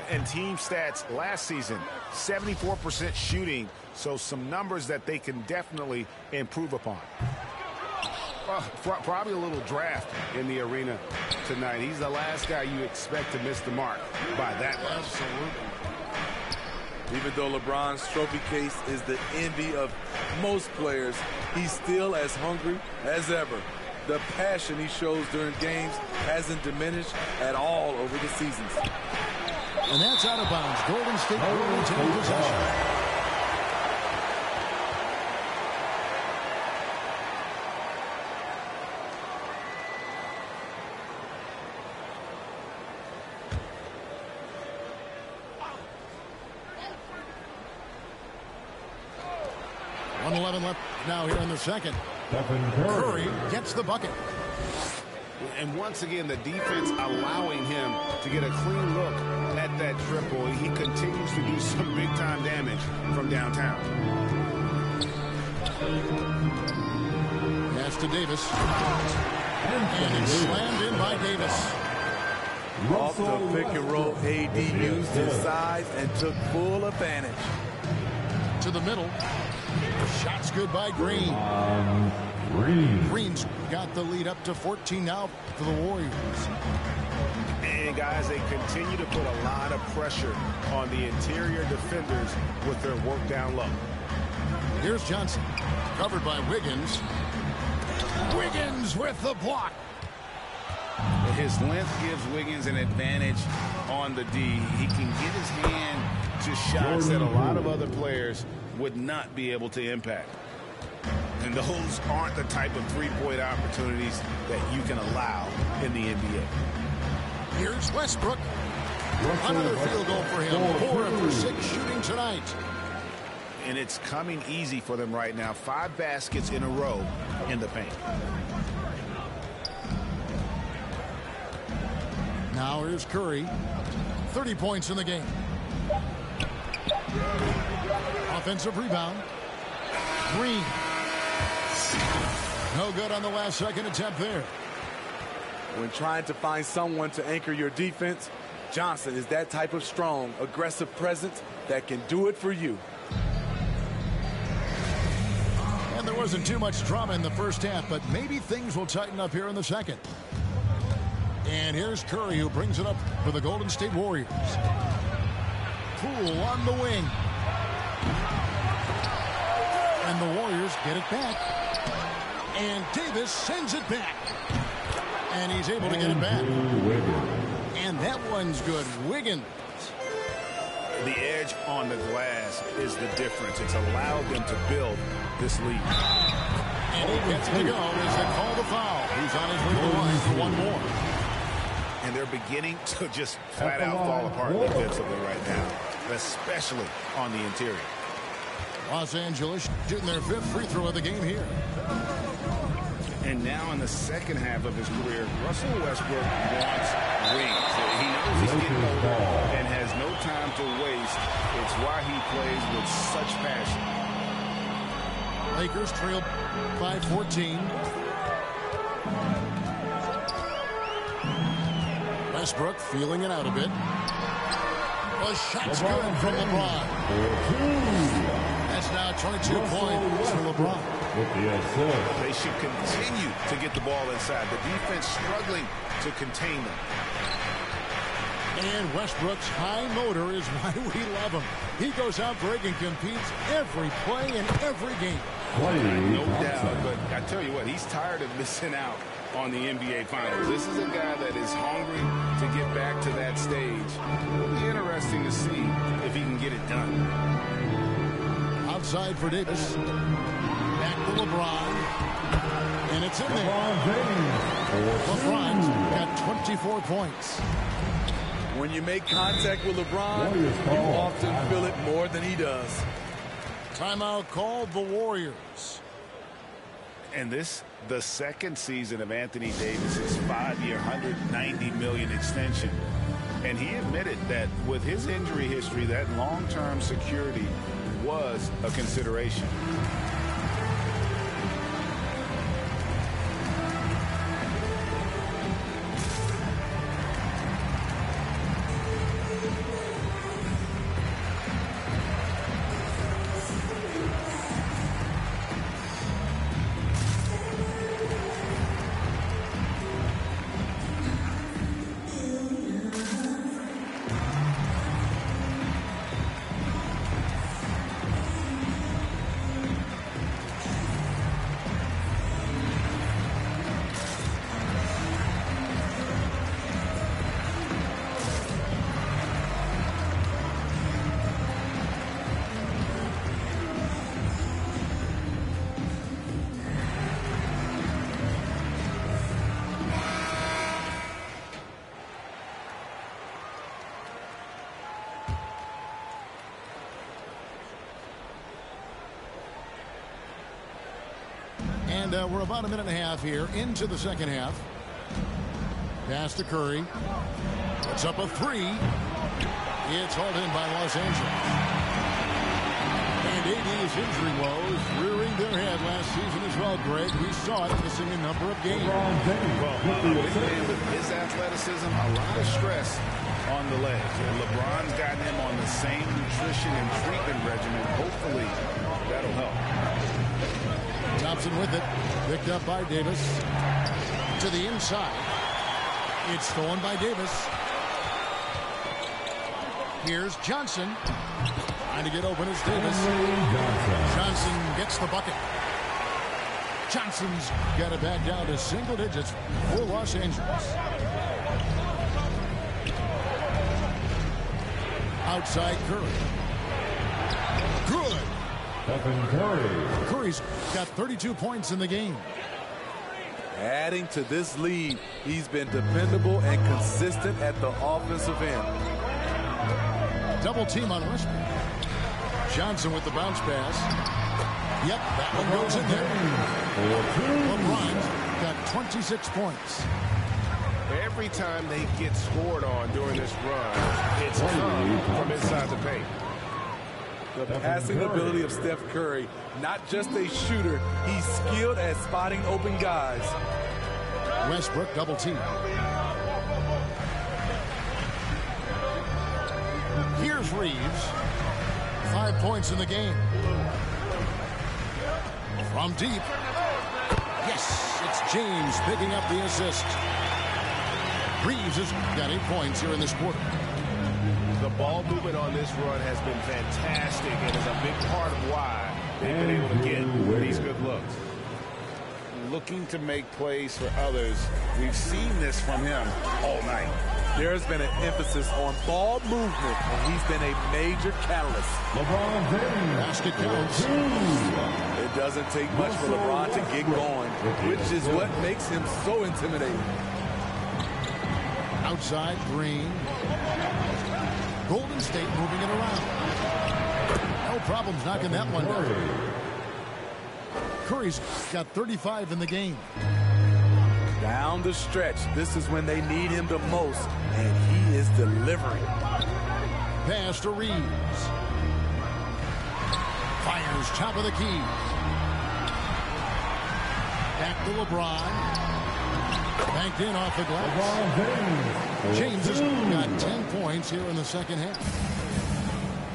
And team stats last season, 74% shooting, so some numbers that they can definitely improve upon. Probably a little draft in the arena tonight. He's the last guy you expect to miss the mark by that much. Absolutely. Even though LeBron's trophy case is the envy of most players, he's still as hungry as ever. The passion he shows during games hasn't diminished at all over the seasons. And that's out of bounds. Golden State will retain possession. Left now here in the second. Curry gets the bucket. And once again, the defense allowing him to get a clean look at that triple. He continues to do some big-time damage from downtown. Pass to Davis. And it's slammed in by Davis. Off the pick and roll, AD used his size and took full advantage. To the middle. Shot's good by Green. Green's got the lead up to 14 now for the Warriors. And guys, they continue to put a lot of pressure on the interior defenders with their work down low. Here's Johnson, covered by Wiggins. Wiggins with the block. His length gives Wiggins an advantage on the D. He can get his hand to shots that a lot of other players would not be able to impact. And those aren't the type of three-point opportunities that you can allow in the NBA. Here's Westbrook. Another field goal for him. 4 for 6 shooting tonight. And it's coming easy for them right now. 5 baskets in a row in the paint. Now here's Curry. 30 points in the game. Offensive rebound. Green. No good on the last second attempt there. When trying to find someone to anchor your defense, Johnson is that type of strong, aggressive presence that can do it for you. And there wasn't too much drama in the first half, but maybe things will tighten up here in the second. And here's Curry, who brings it up for the Golden State Warriors. Poole on the wing. And the Warriors get it back. And Davis sends it back. And he's able to get it back. And that one's good. Wiggins. The edge on the glass is the difference. It's allowed them to build this lead. And he gets to go as they call the foul. He's on his way to the line for one more. And they're beginning to just flat out fall apart defensively right now, especially on the interior. Los Angeles shooting their 5th free throw of the game here. And now in the second half of his career, Russell Westbrook wants rings. He knows he's getting older and has no time to waste. It's why he plays with such passion. Lakers trail by 14. Westbrook feeling it out a bit. The shot's good from LeBron. That's now 22 points for LeBron. They should continue to get the ball inside. The defense struggling to contain them. And Westbrook's high motor is why we love him. He goes out big and competes every play in every game. No doubt, but I tell you what, he's tired of missing out on the NBA Finals. This is a guy that is hungry to get back to that stage. It'll be interesting to see if he can get it done. Outside for Davis. Back to LeBron. And it's in there. LeBron's got 24 points. When you make contact with LeBron, you often feel it more than he does. Timeout called the Warriors. And this, the second season of Anthony Davis's 5-year, $190 million extension. And he admitted that with his injury history, that long-term security was a consideration. And we're about a minute and a half here into the second half. Pass to Curry. Puts up a three. It's hauled in by Los Angeles. And AD's injury woes rearing their head last season as well, Greg. We saw it missing a number of games. Well, with his athleticism, a lot of stress on the legs. And LeBron's gotten him on the same nutrition and treatment regimen. Hopefully, that'll help. Thompson with it. Picked up by Davis. To the inside. It's stolen by Davis. Here's Johnson. Trying to get open is Davis. Johnson gets the bucket. Johnson's got it back down to single digits for Los Angeles. Outside Curry. Good. Stephen Curry. Curry's got 32 points in the game. Adding to this lead, he's been dependable and consistent at the offensive end. Double team on Westbrook. Johnson with the bounce pass. Yep, that one goes in there. LeBron's got 26 points. Every time they get scored on during this run, it's come from inside the paint. The passing ability of Steph Curry, not just a shooter, he's skilled at spotting open guys. Westbrook double team. Here's Reeves. 5 points in the game. From deep. Yes, it's James picking up the assist. Reeves has got 8 points here in this quarter. The ball movement on this run has been fantastic and is a big part of why they've been able to get these good looks. Looking to make plays for others. We've seen this from him all night. There's been an emphasis on ball movement, and he's been a major catalyst. LeBron James. Basket counts. It doesn't take much for LeBron to get going, which is what makes him so intimidating. Outside Green. Golden State moving it around. No problems knocking that one down. Curry's got 35 in the game. Down the stretch, this is when they need him the most, and he is delivering. Pass to Reeves. Fires top of the key. Back to LeBron. Banked in off the glass. James has got 10 points here in the second half.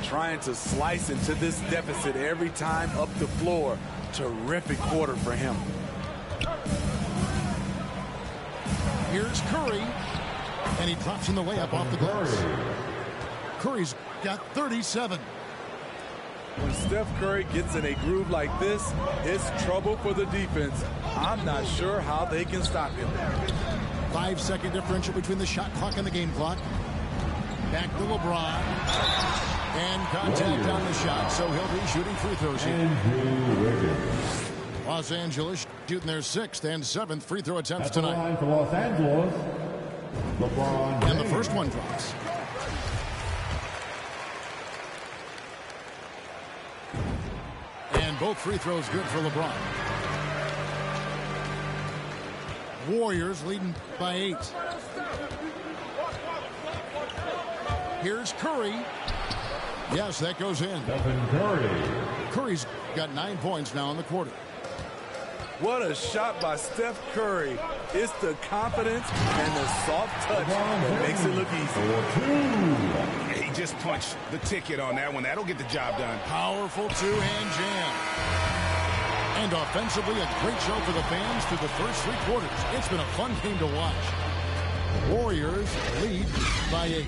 Trying to slice into this deficit every time up the floor. Terrific quarter for him. Here's Curry. And he drops in the layup off the glass. Curry's got 37. When Steph Curry gets in a groove like this, it's trouble for the defense. I'm not sure how they can stop him. 5-second differential between the shot clock and the game clock. Back to LeBron. And contact on the shot, so he'll be shooting free throws here. Los Angeles shooting their 6th and 7th free throw attempts tonight. For Los Angeles, LeBron James. And the first one drops. And both free throws good for LeBron. Warriors leading by 8. Here's Curry. Yes, that goes in. Stephen Curry. Curry's got 9 points now in the quarter. What a shot by Steph Curry. It's the confidence and the soft touch that makes it look easy. He just punched the ticket on that one. That'll get the job done. Powerful two-hand jam. And offensively, a great show for the fans through the first 3 quarters. It's been a fun game to watch. Warriors lead by 8.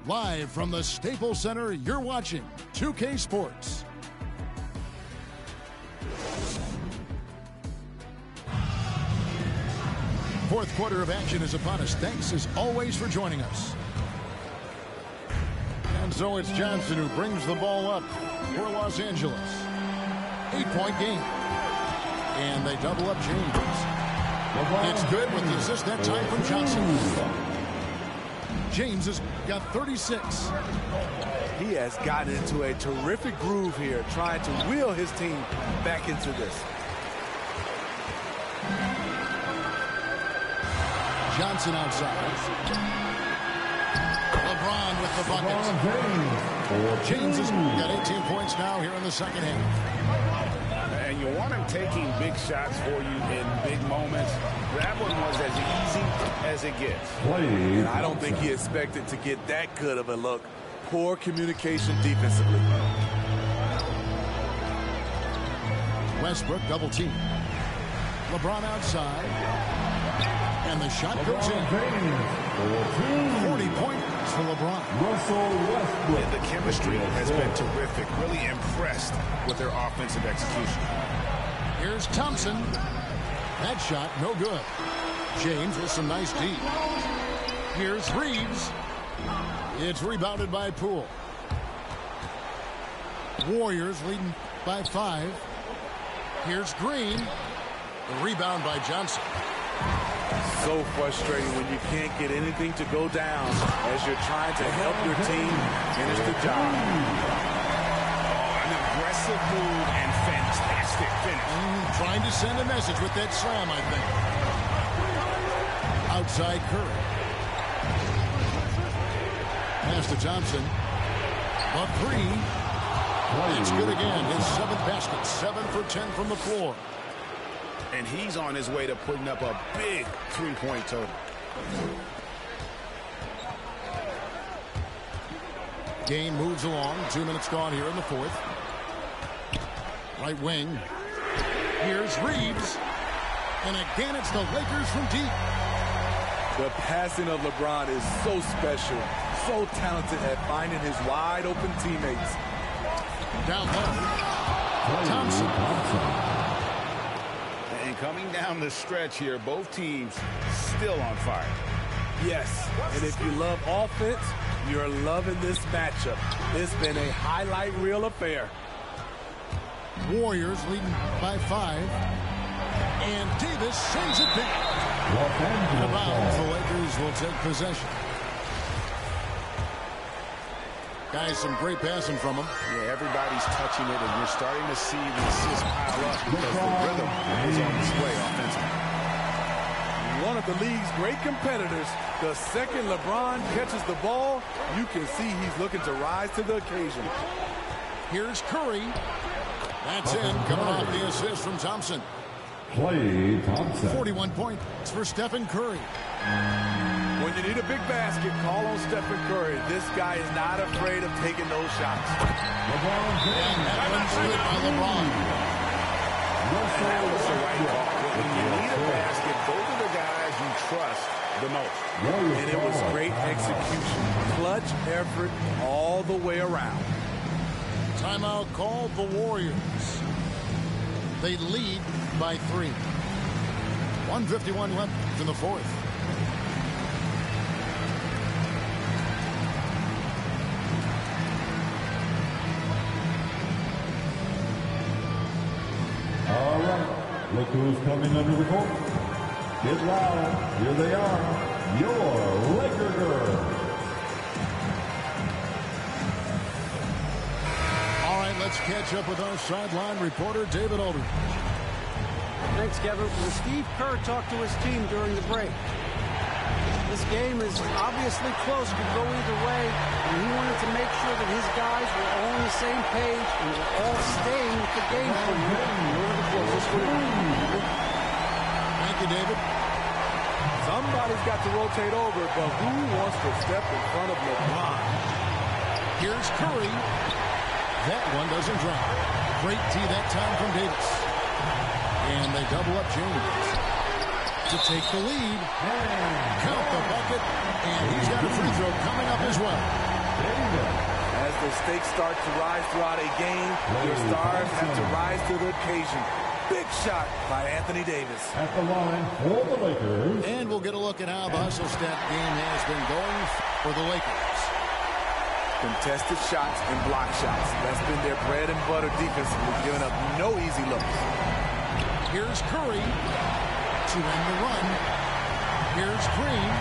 Live from the Staples Center, you're watching 2K Sports. Fourth quarter of action is upon us. Thanks, as always, for joining us. And so it's Johnson who brings the ball up for Los Angeles. 8-point game. And they double up James. It's good with the assist that time from Johnson. James has got 36. He has gotten into a terrific groove here, trying to wheel his team back into this. Johnson outside. LeBron with the bucket. James has got 18 points now here in the second half. And you want him taking big shots for you in big moments. That one was as easy as it gets. And I don't think he expected to get that good of a look. Poor communication defensively. Westbrook double team. LeBron outside. And the shot goes in. 40 points for LeBron. And the chemistry has been terrific. Really impressed with their offensive execution. Here's Thompson. That shot, no good. James with some nice D. Here's Reeves. It's rebounded by Poole. Warriors leading by 5. Here's Green. The rebound by Johnson. So frustrating when you can't get anything to go down as you're trying to help your team finish the job. An aggressive move and fantastic finish. Trying to send a message with that slam, I think. Outside Curry. Pass to Thompson. Up 3. It's good again. His 7th basket. 7 for 10 from the floor. And he's on his way to putting up a big three-point total. Game moves along. 2 minutes gone here in the 4th. Right wing. Here's Reeves. And again, it's the Lakers from deep. The passing of LeBron is so special, so talented at finding his wide-open teammates. Down low. Thompson. And coming down the stretch here, both teams still on fire. Yes, and if you love offense, you're loving this matchup. It's been a highlight reel affair. Warriors leading by 5. And Davis sends it back. Out of bounds, the Lakers will take possession. Guys, some great passing from him. Yeah, everybody's touching it, and you're starting to see the assists pile up because the rhythm is on display offensively. One of the league's great competitors. The second LeBron catches the ball, you can see he's looking to rise to the occasion. Here's Curry. That's in, coming off the assist from Thompson. Klay Thompson. 41 points for Stephen Curry. When you need a big basket, call on Stephen Curry. This guy is not afraid of taking those shots. LeBron James. And that one's good by LeBron. That was the right call. When you need a basket, those are the guys you trust the most. And it was great execution. Clutch effort all the way around. Timeout called the Warriors. They lead by 3. 1:51 left in the 4th. All right. Look who's coming under the court. Get loud. Here they are. Your Laker girls. All right, let's catch up with our sideline reporter, David Aldridge. Thanks, Kevin. Well, Steve Kerr talked to his team during the break. This game is obviously close, could go either way, and he wanted to make sure that his guys were all on the same page and were all staying with the game plan in order to close this one. Thank you, David. Somebody's got to rotate over, but who wants to step in front of LeBron? Here's Curry. That one doesn't drop. Great tee that time from Davis. And they double up James to take the lead. Count the bucket. And he's got a free throw coming up as well. As the stakes start to rise throughout a game, your stars have to rise to the occasion. Big shot by Anthony Davis. At the line for the Lakers. And we'll get a look at how the hustle stat game has been going for the Lakers. Contested shots and block shots. That's been their bread and butter defensively, giving up no easy looks. Here's Curry to end the run. Here's Green.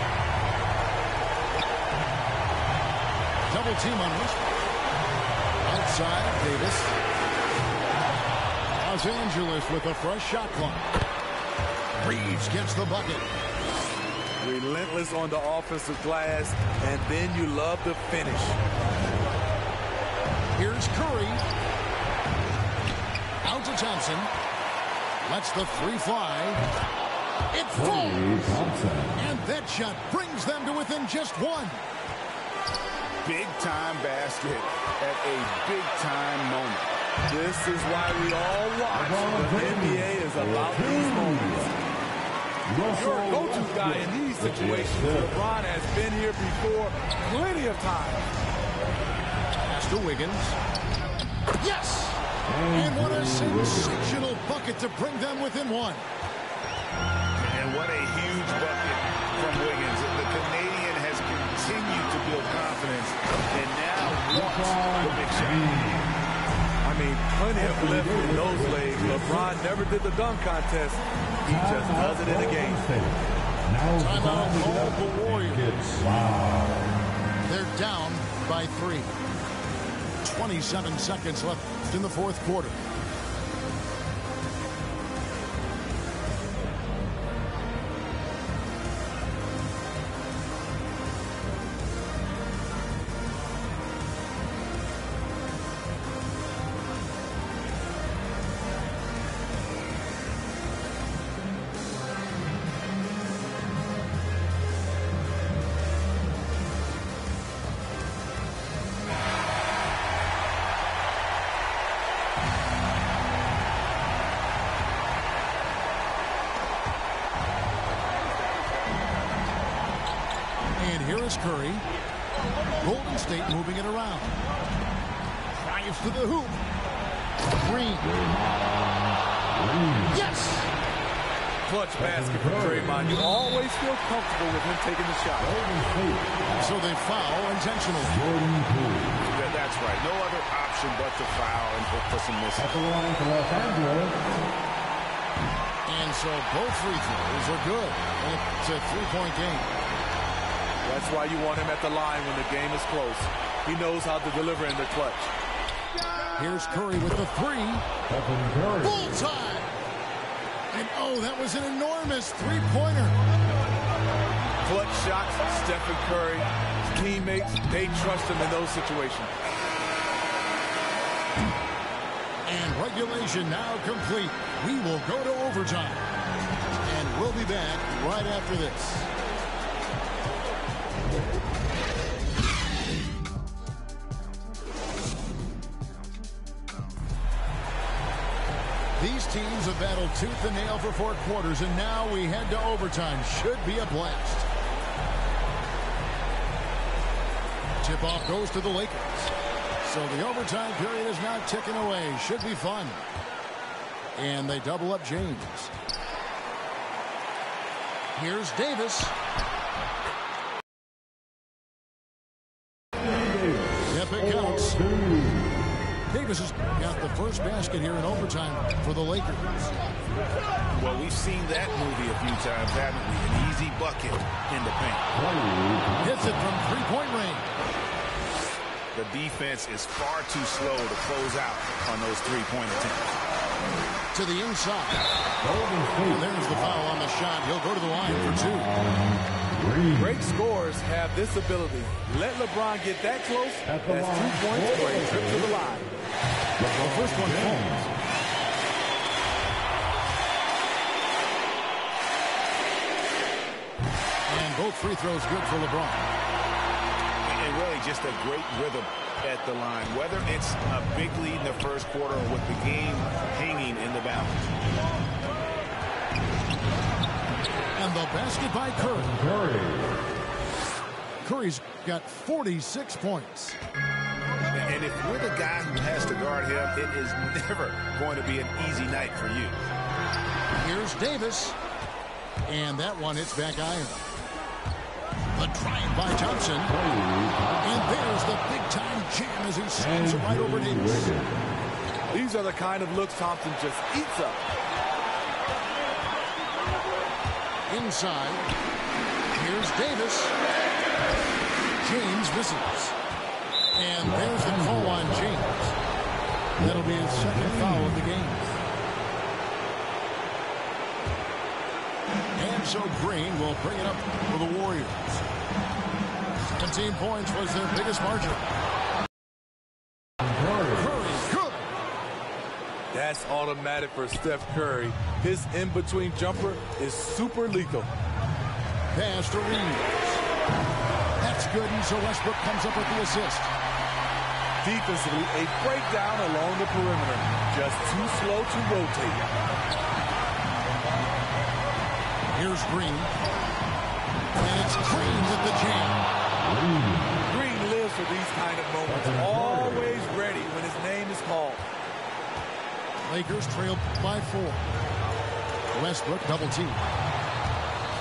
Double team on Westbrook. Outside, Davis. Los Angeles with a fresh shot clock. Reeves gets the bucket. Relentless on the offensive glass, and then you love the finish. Here's Curry. Out to Thompson. Lets the three fly. It falls. And that shot brings them to within just one. Big-time basket at a big-time moment. This is why we all watch. The NBA is about these moments. Your go-to guy in these situations. LeBron has been here before plenty of times. Pass to Wiggins. Yes! And what a sensational bucket to bring them within one. And what a huge bucket from Wiggins. The Canadian has continued to build confidence and now wants the big shot. I mean, plenty of lift in those legs. LeBron never did the dunk contest. He just does it in a game. Timeout called the Warriors. They're down by 3. 27 seconds left in the fourth quarter. Curry. Golden State moving it around. Drives to the hoop. Green. Yes! Clutch basket from Draymond. You always feel comfortable with him taking the shot. So they foul intentionally. Yeah, that's right. No other option but to foul and hope for some misses. And so both free throws are good. And it's a three-point game. That's why you want him at the line when the game is close. He knows how to deliver in the clutch. Here's Curry with the three. Bullseye! And oh, that was an enormous three-pointer. Clutch shots, Stephen Curry. His teammates, they trust him in those situations. And regulation now complete. We will go to overtime. And we'll be back right after this. These teams have battled tooth and nail for 4 quarters, and now we head to overtime. Should be a blast. Tip-off goes to the Lakers. So the overtime period is now ticking away. Should be fun. And they double up James. Here's Davis. Yep, it counts. Davis has got the first basket here in overtime for the Lakers. Well, we've seen that movie a few times, haven't we? An easy bucket in the paint. Hits it from three-point range. The defense is far too slow to close out on those three-point attempts. To the inside. And there's the foul on the shot. He'll go to the line for 2. Great scorers have this ability. Let LeBron get that close. That's 2 points for a trip to the line. The first one falls. And both free throws good for LeBron. And really just a great rhythm at the line. Whether it's a big lead in the first quarter or with the game hanging in the balance. And the basket by Curry. Curry's got 46 points. And if you're the guy who has to guard him, it is never going to be an easy night for you. Here's Davis. And that one hits back iron. The drive by Thompson. And there's the big-time jam as he slams it right over Davis. These are the kind of looks Thompson just eats up. Inside. Here's Davis. James misses. And there's the call on James. That'll be his second foul of the game. And so Green will bring it up for the Warriors. 17 points was their biggest margin. Curry, good. That's automatic for Steph Curry. His in-between jumper is super lethal. Pass to Reeves. That's good, and so Westbrook comes up with the assist. Defensively, a breakdown along the perimeter. Just too slow to rotate. Here's Green. And it's Green with the jam. Green lives for these kind of moments. Always ready when his name is called. Lakers trail by 4. Westbrook double team.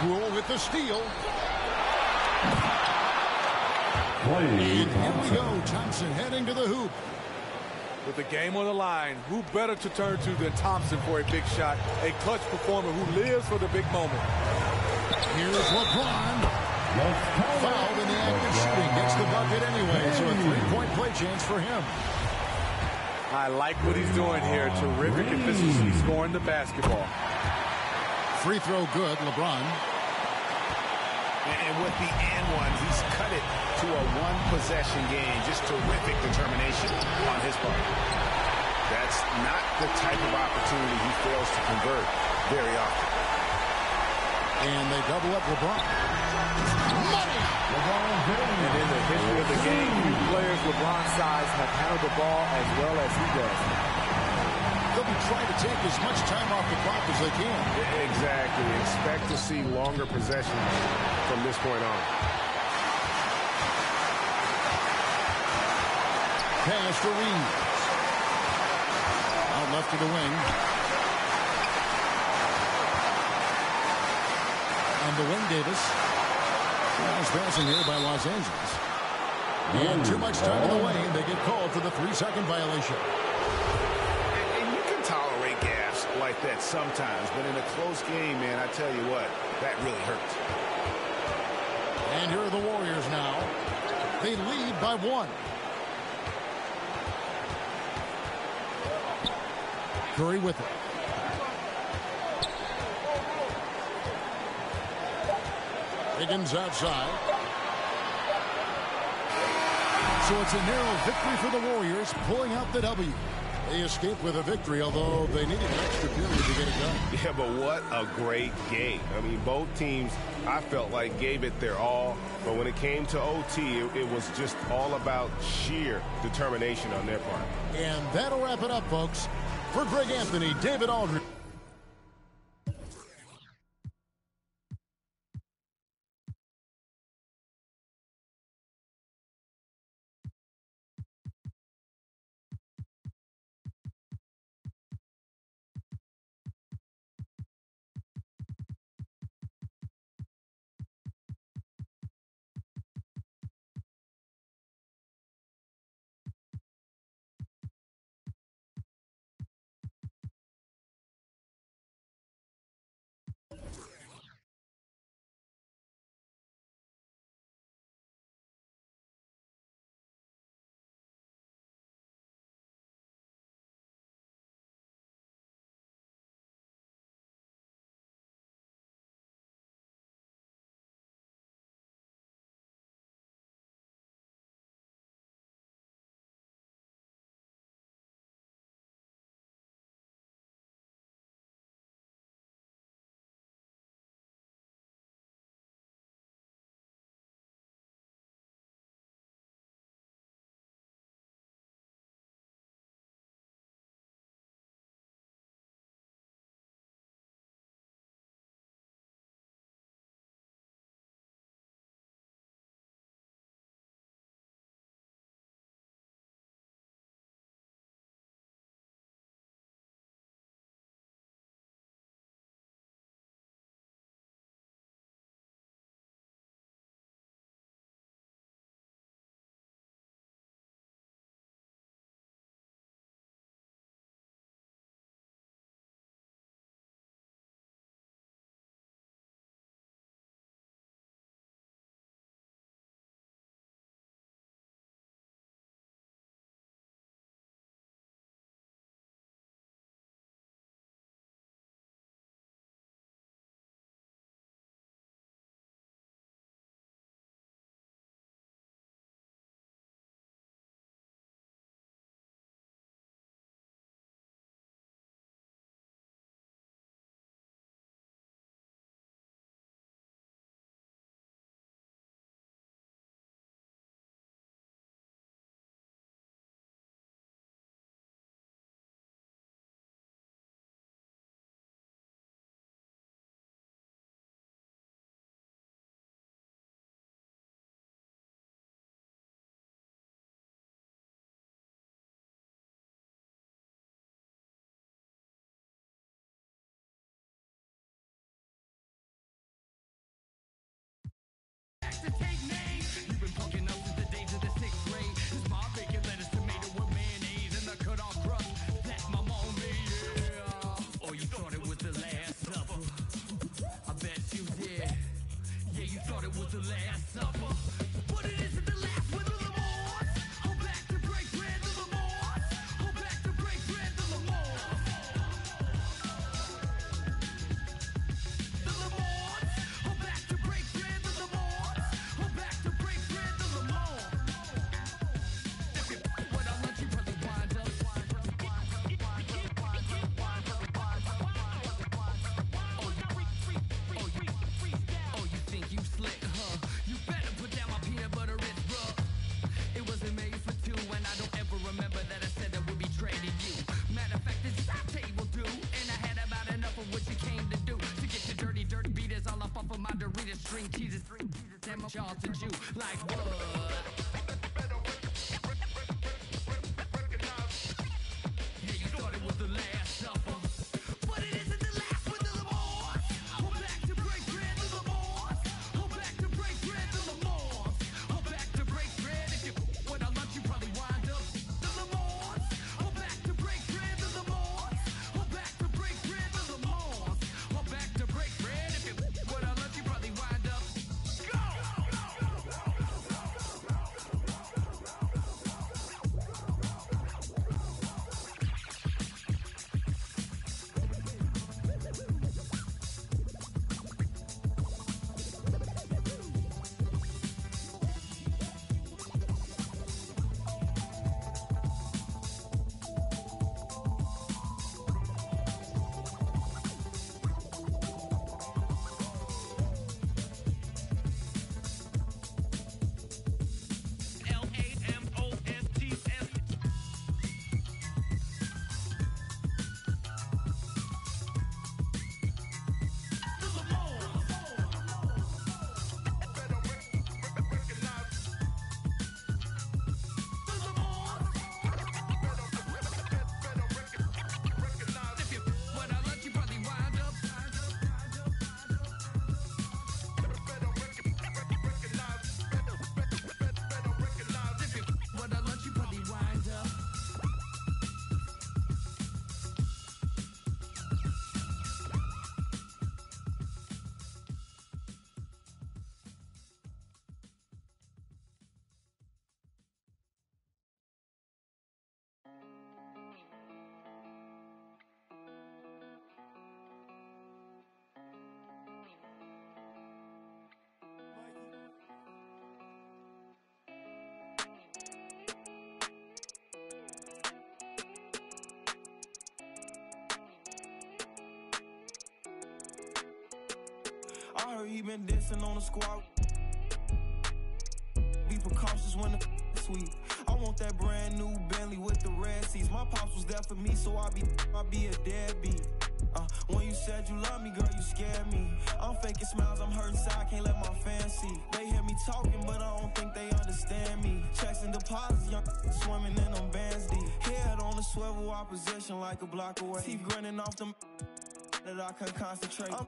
Rule with the steal. And here we go. Thompson heading to the hoop. With the game on the line, who better to turn to than Thompson for a big shot? A clutch performer who lives for the big moment. Here's LeBron. Fouled in the act of shooting. Gets the bucket anyway, so a 3-point play chance for him. I like what he's doing here. Terrific efficiency scoring the basketball. Free throw good, LeBron. And with the and one, he's cut it to a one-possession game. Just terrific determination on his part. That's not the type of opportunity he fails to convert very often. And they double up LeBron. Money! And in the history of the game, few players LeBron's size have handled the ball as well as he does. They'll be trying to take as much time off the clock as they can. Exactly. Expect to see longer possessions from this point on. Pass to Reeves. Out left to the wing. On the wing, Davis. Nice passing here by Los Angeles. And too much time in the lane. They get called for the 3-second violation. And you can tolerate gaffes like that sometimes, but in a close game, man, I tell you what, that really hurts. And here are the Warriors now. They lead by 1. Curry with it. Higgins outside. So it's a narrow victory for the Warriors, pulling out the W. They escaped with a victory, although they needed an extra period to get it done. Yeah, but what a great game. I mean, both teams, I felt like, gave it their all. But when it came to OT, it was just all about sheer determination on their part. And that'll wrap it up, folks. For Greg Anthony, David Aldridge. hesitate, name. You've been fucking up since the days of the 6th grade. His mom baking lettuce, tomato with mayonnaise, and the cut-off crust that my mom made, yeah. Or you thought it was the Last Supper. I bet you did. Yeah, you thought it was the Last Supper. But it isn't the last with the Lamars. Hold back to break bread, the Lamars. Hold back to break bread, the Lamars. The Lamars. Hold back to break bread, the Lamars. Hold back to break bread, the Lamars. What I want you probably wind up. Oh, you think you slick, huh? You better put down my peanut butter wrist, bruh. It wasn't made for two, and I don't ever remember that I said I would be trading you. Matter of fact, this is our table, dude. And I had about enough of what you came to do. To get your dirty, dirty beaters all up off of my Doritos, string cheeses, and my Charlton Jew. Like what? Yeah, you thought it was the Last Supper. But it isn't the last with the Lamars. Hold back to break bread, the Lamars. Hold back to break bread, the Lamars. Hold back to break bread. If you went on lunch, you probably wind up. The Lamars. Hold back to break bread, the Lamars. Hold back to break bread, the Lamars. Hold back to break bread. If you went on lunch, you probably wind up. Go! L-A-M-O-S-T-S. The Lamars. The Lamars. If you went out lunch, you probably wind up. If you went out lunch, you probably wind up. I heard he been dissing on the squad. Be precautious when the sweet. I want that brand new Bentley with the red seats. My pops was there for me, so I be a deadbeat. When you said you love me, girl, you scared me. I'm faking smiles, I'm hurting inside, I can't let my fans see. They hear me talking, but I don't think they understand me. Checks and deposits, young swimming in them bands deep. Head on the swivel, opposition like a block away. Teeth grinning off them that I can concentrate. I'm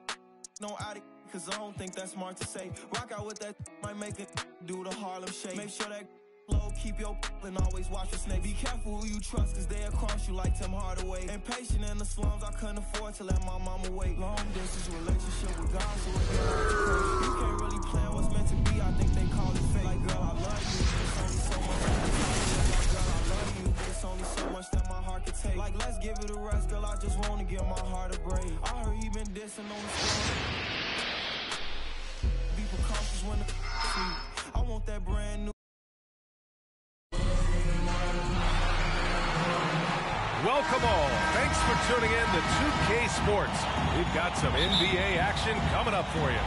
no addict, cause I don't think that's smart to say. Rock out with that, might make it do the Harlem Shake. Make sure that low, keep your and always watch your snake. Be careful who you trust, cause they'll cross you like Tim Hardaway. Impatient in the slums, I couldn't afford to let my mama wait. Long distance relationship with God, so it get like crazy. You can't really plan what's meant to be, I think they call it fate. Like, girl, I love you, it's only so much that I can take. Like, girl, I love you, it's only so much that my heart can take. Like, let's give it a rest, girl, I just wanna give my heart a break. I heard he been dissing on the squad. Be precautious when the sweet. I want that brand new. Welcome all. Thanks for tuning in to 2K Sports. We've got some NBA action coming up for you.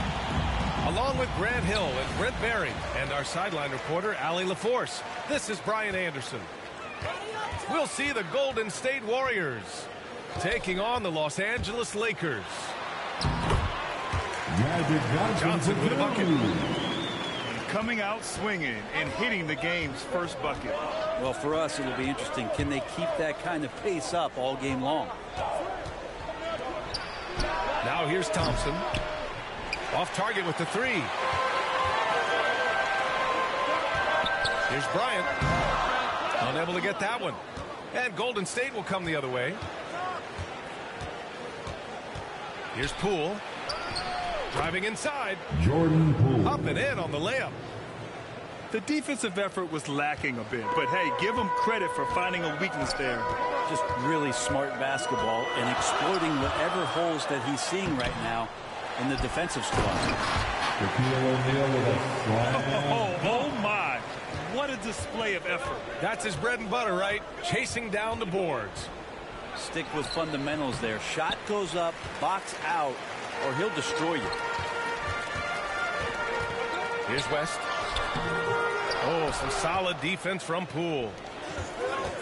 Along with Grant Hill and Brent Barry and our sideline reporter, Allie LaForce, this is Brian Anderson. We'll see the Golden State Warriors taking on the Los Angeles Lakers. Johnson with a bucket. Coming out swinging and hitting the game's first bucket. Well, for us, it'll be interesting. Can they keep that kind of pace up all game long? Now here's Thompson. Off target with the three. Here's Bryant. Unable to get that one. And Golden State will come the other way. Here's Poole. Driving inside. Jordan Poole. Up and in on the layup. The defensive effort was lacking a bit, but hey, give him credit for finding a weakness there. Just really smart basketball and exploiting whatever holes that he's seeing right now in the defensive squad. Shaquille O'Neal with a slam. Oh my. What a display of effort. That's his bread and butter, right? Chasing down the boards. Stick with fundamentals there. Shot goes up, box out, or he'll destroy you. Here's West. Oh, some solid defense from Poole.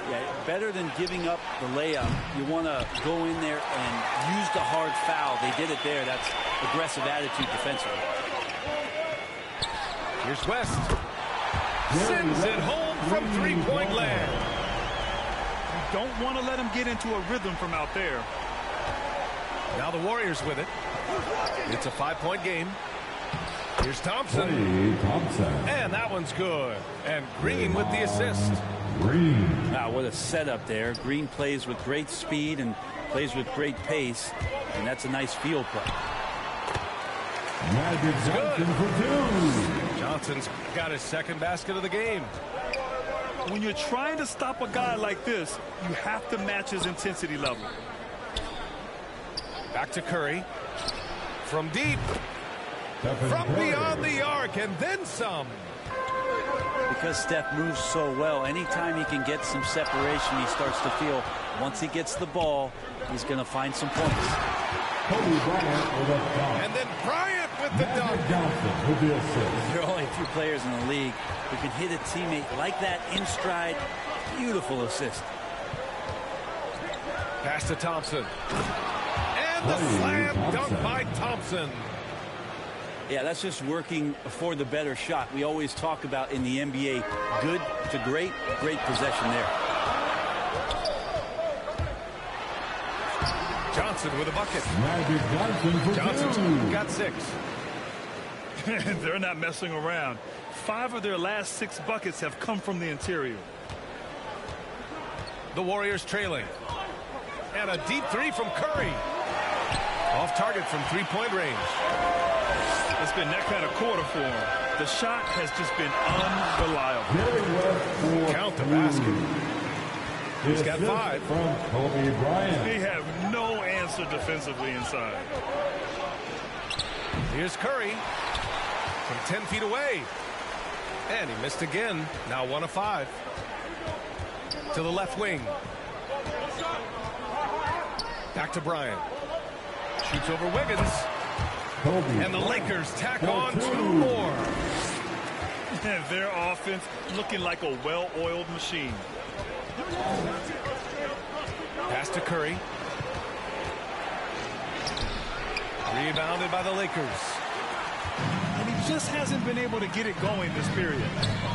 Yeah, better than giving up the layup. You want to go in there and use the hard foul. They did it there. That's aggressive attitude defensively. Here's West. Sends it home from three-point land. You don't want to let him get into a rhythm from out there. Now the Warriors with it. It's a 5-point game. Here's Thompson. And that one's good. And Green with the assist. Green. Wow, what a setup there. Green plays with great speed and plays with great pace. And that's a nice field play. Magic Johnson for two. Johnson's got his second basket of the game. When you're trying to stop a guy like this, you have to match his intensity level. Back to Curry. From deep. Stephen From Curry. beyond the arc and then some. Because Steph moves so well, anytime he can get some separation, he starts to feel once he gets the ball, he's going to find some points. Kobe Bryant with a dunk. And then Bryant with the Magic dunk. Johnson with the assist. There are only a few players in the league who can hit a teammate like that in stride. Beautiful assist. Pass to Thompson. And the slam dunk by Thompson. Yeah, that's just working for the better shot. We always talk about in the NBA, good to great, great possession there. Johnson with a bucket. Magic Johnson for Johnson two. got 6. They're not messing around. 5 of their last 6 buckets have come from the interior. The Warriors trailing. And a deep 3 from Curry. Off target from three-point range. It's been that kind of quarter for him. The shot has just been unreliable. Jerry West for Count the two. basket. He's got Assist 5. from Kobe Bryant. They have no answer defensively inside. Here's Curry from 10 feet away. And he missed again. Now 1 of 5. To the left wing. Back to Bryant. Shoots over Wiggins. Kobe And the Lakers tack for on 2 two. more. Their offense looking like a well-oiled machine. Pass to Curry. Rebounded by the Lakers. And he just hasn't been able to get it going this period.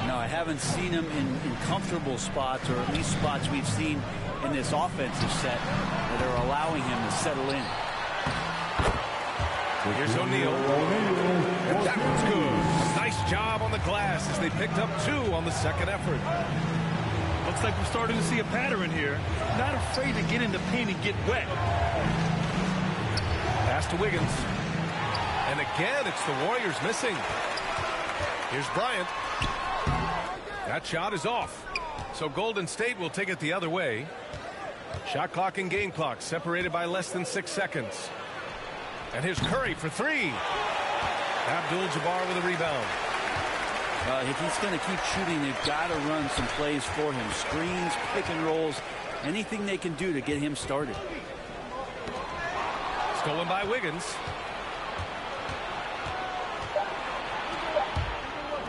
No, I haven't seen him in comfortable spots, or at least spots we've seen in this offensive set that are allowing him to settle in. Here's O'Neal. And that one's good. Nice job on the glass as they picked up 2 on the second effort. Looks like we're starting to see a pattern here. Not afraid to get in the paint and get wet. Pass to Wiggins. And again, it's the Warriors missing. Here's Bryant. That shot is off. So Golden State will take it the other way. Shot clock and game clock separated by less than 6 seconds. And here's Curry for 3. Abdul-Jabbar with a rebound. If he's going to keep shooting, they've got to run some plays for him. Screens, pick and rolls, anything they can do to get him started. Stolen by Wiggins.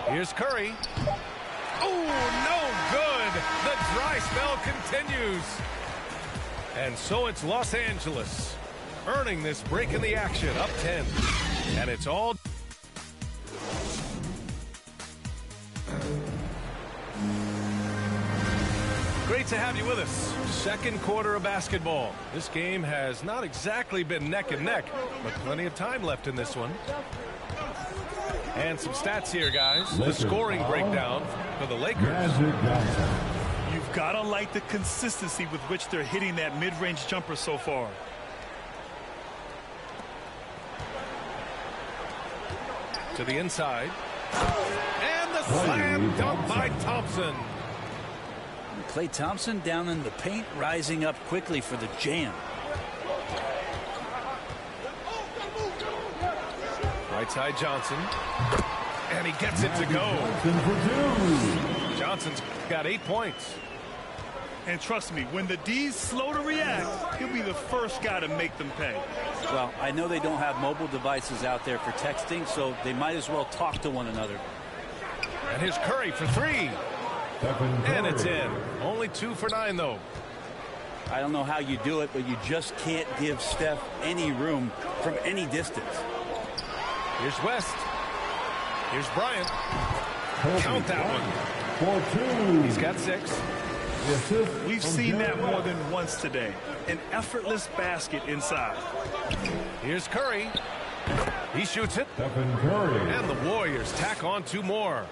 Here's Curry. Oh, no good. The dry spell continues. And so it's Los Angeles earning this break in the action, up 10. And it's all... Great to have you with us. Second quarter of basketball. This game has not exactly been neck and neck, but plenty of time left in this one. And some stats here, guys. The scoring breakdown for the Lakers. You've got to like the consistency with which they're hitting that mid-range jumper so far. To the inside. And the slam dunk by Thompson. Klay Thompson down in the paint, rising up quickly for the jam. Right side Johnson. And he gets it to go. Johnson's got 8 points. And trust me, when the D's slow to react, he'll be the first guy to make them pay. Well, I know they don't have mobile devices out there for texting, so they might as well talk to one another. And here's Curry for 3. And it's in. Only 2 for 9, though. I don't know how you do it, but you just can't give Steph any room from any distance. Here's West. Here's Bryant. Count that one. For 2. He's got 6. We've seen that more than once today. An effortless basket inside. Here's Curry. He shoots it. Curry. And the Warriors tack on 2 more.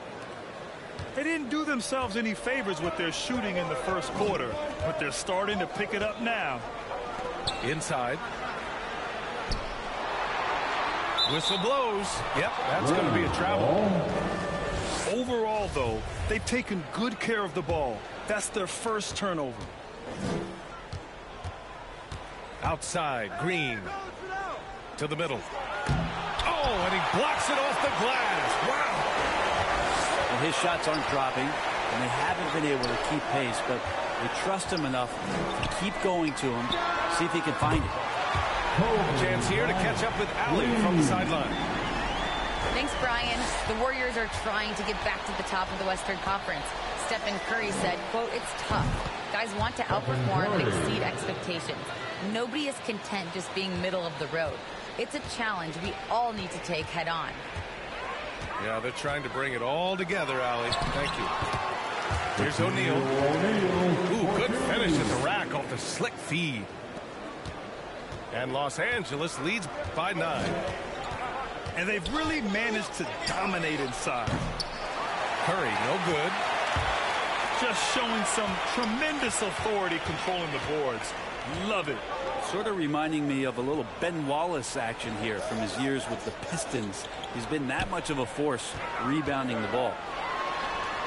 They didn't do themselves any favors with their shooting in the first quarter, but they're starting to pick it up now. Inside. Whistle blows. Yep, that's going to be a travel. Overall, though, they've taken good care of the ball. That's their first turnover. Outside, Green. To the middle. Oh, and he blocks it off the glass. Wow. Well, his shots aren't dropping, and they haven't been able to keep pace, but they trust him enough to keep going to him, see if he can find it. A chance here to catch up with Allen from the sideline. Thanks, Brian. The Warriors are trying to get back to the top of the Western Conference. Stephen Curry said, quote, "It's tough. Guys want to outperform and exceed expectations. Nobody is content just being middle of the road. It's a challenge we all need to take head on." Yeah, they're trying to bring it all together, Allie. Thank you. Here's O'Neal. Ooh, good finish at the rack off the slick feed. And Los Angeles leads by 9. And they've really managed to dominate inside. Curry, no good. Just showing some tremendous authority controlling the boards. Love it. Sort of reminding me of a little Ben Wallace action here from his years with the Pistons. He's been that much of a force rebounding the ball.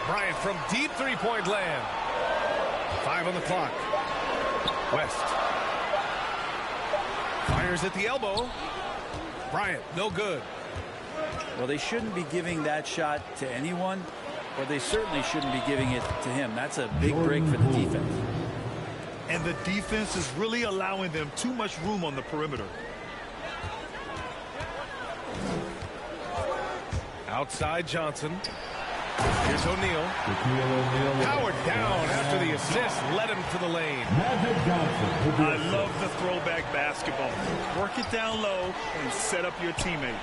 Bryant from deep three-point land. 5 on the clock. West. Fires at the elbow. Bryant, no good. Well, they shouldn't be giving that shot to anyone, but they certainly shouldn't be giving it to him. That's a big break for the defense. And the defense is really allowing them too much room on the perimeter. Outside Johnson. Here's O'Neal. Powered down after the assist led him to the lane. I love the throwback basketball. Work it down low and set up your teammate.